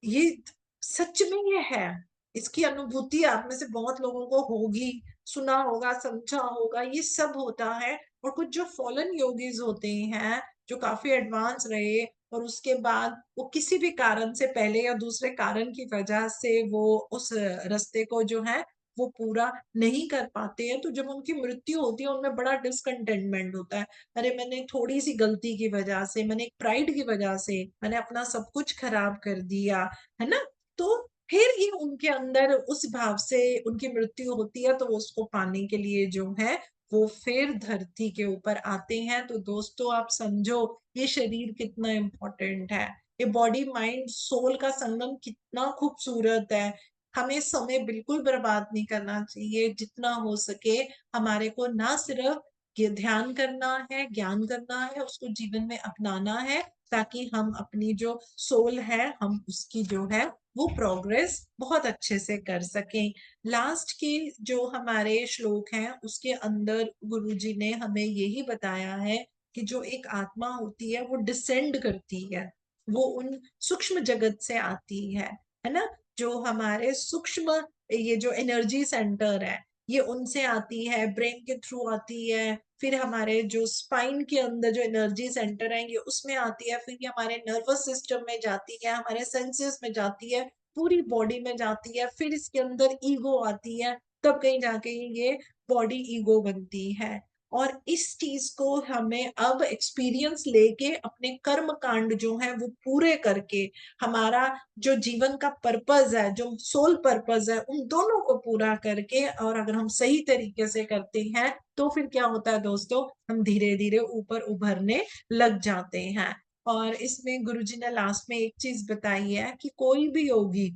Speaker 1: ये सच में ये है, इसकी अनुभूति आप में से बहुत लोगों को होगी, सुना होगा, समझा होगा, ये सब होता है। और कुछ जो फॉलन योगीज होते हैं जो काफी एडवांस रहे और उसके बाद वो किसी भी कारण से, पहले या दूसरे कारण की वजह से वो उस रास्ते को जो है वो पूरा नहीं कर पाते हैं, तो जब उनकी मृत्यु होती है उनमें बड़ा डिसकंटेनमेंट होता है। अरे मैंने थोड़ी सी गलती की वजह से, मैंने एक प्राइड की वजह से मैंने अपना सब कुछ खराब कर दिया, है ना। तो फिर ये उनके अंदर उस भाव से उनकी मृत्यु होती है, तो उसको पाने के लिए जो है वो फिर धरती के ऊपर आते हैं। तो दोस्तों आप समझो ये शरीर कितना इम्पोर्टेंट है, ये बॉडी माइंड सोल का संगम कितना खूबसूरत है। हमें समय बिल्कुल बर्बाद नहीं करना चाहिए, जितना हो सके हमारे को ना सिर्फ ये ध्यान करना है, ज्ञान करना है, उसको जीवन में अपनाना है, ताकि हम अपनी जो सोल है हम उसकी जो है वो प्रोग्रेस बहुत अच्छे से कर सकें। लास्ट के जो हमारे श्लोक हैं उसके अंदर गुरुजी ने हमें यही बताया है कि जो एक आत्मा होती है वो डिसेंड करती है, वो उन सूक्ष्म जगत से आती है ना। जो हमारे सूक्ष्म ये जो एनर्जी सेंटर है ये उनसे आती है, ब्रेन के थ्रू आती है, फिर हमारे जो स्पाइन के अंदर जो एनर्जी सेंटर है ये उसमें आती है, फिर ये हमारे नर्वस सिस्टम में जाती है, हमारे सेंसेस में जाती है, पूरी बॉडी में जाती है, फिर इसके अंदर ईगो आती है, तब कहीं जाके ये बॉडी ईगो बनती है। और इस चीज को हमें अब एक्सपीरियंस लेके अपने कर्म कांड जो है वो पूरे करके हमारा जो जीवन का पर्पस है, जो सोल पर्पस है, उन दोनों को पूरा करके और अगर हम सही तरीके से करते हैं तो फिर क्या होता है दोस्तों, हम धीरे धीरे ऊपर उभरने लग जाते हैं। और इसमें गुरुजी ने लास्ट में एक चीज बताई है कि कोई भी योगी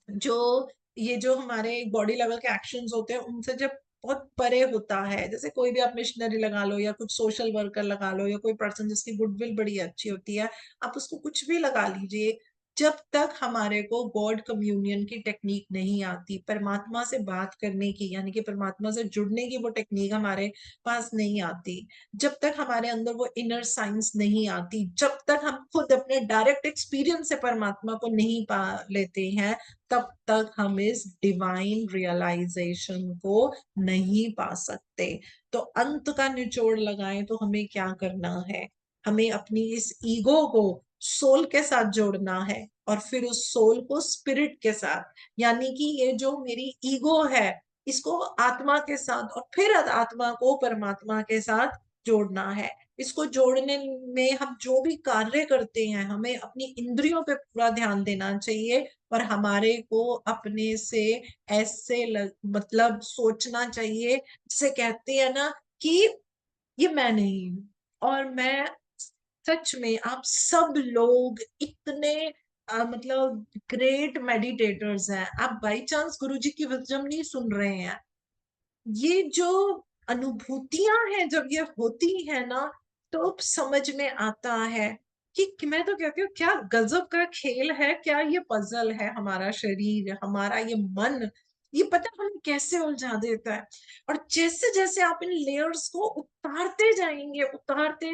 Speaker 1: जो ये जो हमारे बॉडी लेवल के एक्शंस होते हैं उनसे जब बहुत परे होता है, जैसे कोई भी आप मिशनरी लगा लो या कुछ सोशल वर्कर लगा लो या कोई पर्सन जिसकी गुडविल बड़ी अच्छी होती है, आप उसको कुछ भी लगा लीजिए, जब तक हमारे को गॉड कम्युनियन की टेक्निक नहीं आती, परमात्मा से बात करने की यानी कि परमात्मा से जुड़ने की वो टेक्निक हमारे पास नहीं आती, जब तक हमारे अंदर वो इनर साइंस नहीं आती, जब तक हम खुद अपने डायरेक्ट एक्सपीरियंस से परमात्मा को नहीं पा लेते हैं, तब तक हम इस डिवाइन रियलाइजेशन को नहीं पा सकते। तो अंत का निचोड़ लगाएं तो हमें क्या करना है, हमें अपनी इस ईगो को सोल के साथ जोड़ना है और फिर उस सोल को स्पिरिट के साथ, यानी कि ये जो मेरी ईगो है इसको आत्मा के साथ और फिर आत्मा को परमात्मा के साथ जोड़ना है। इसको जोड़ने में हम जो भी कार्य करते हैं हमें अपनी इंद्रियों पे पूरा ध्यान देना चाहिए और हमारे को अपने से ऐसे मतलब सोचना चाहिए, जिसे कहते हैं ना कि ये मैं नहीं हूं। और मैं सच में आप सब लोग इतने मतलब ग्रेट मेडिटेटर्स हैं, आप बाई चांस गुरुजी की विजडम नहीं सुन रहे हैं, ये जो अनुभूतियां हैं जब ये होती है ना तो समझ में आता है कि मैं तो कहती हूँ क्या गजब का खेल है, क्या ये पजल है, हमारा शरीर, हमारा ये मन, ये पता हमें कैसे उलझा देता है। और जैसे जैसे आप इन लेयर्स को उतारते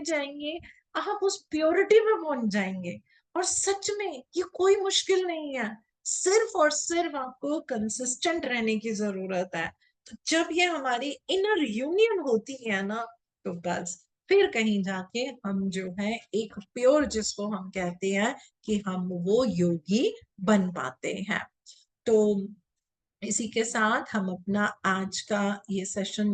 Speaker 1: जाएंगे आप उस प्योरिटी में पहुंच जाएंगे। और सच में ये कोई मुश्किल नहीं है, सिर्फ और सिर्फ आपको कंसिस्टेंट रहने की जरूरत है। तो जब ये हमारी इनर यूनियन होती है ना तो बस फिर कहीं जाके हम जो है एक प्योर, जिसको हम कहते हैं कि हम वो योगी बन पाते हैं। तो इसी के साथ हम अपना आज का ये सेशन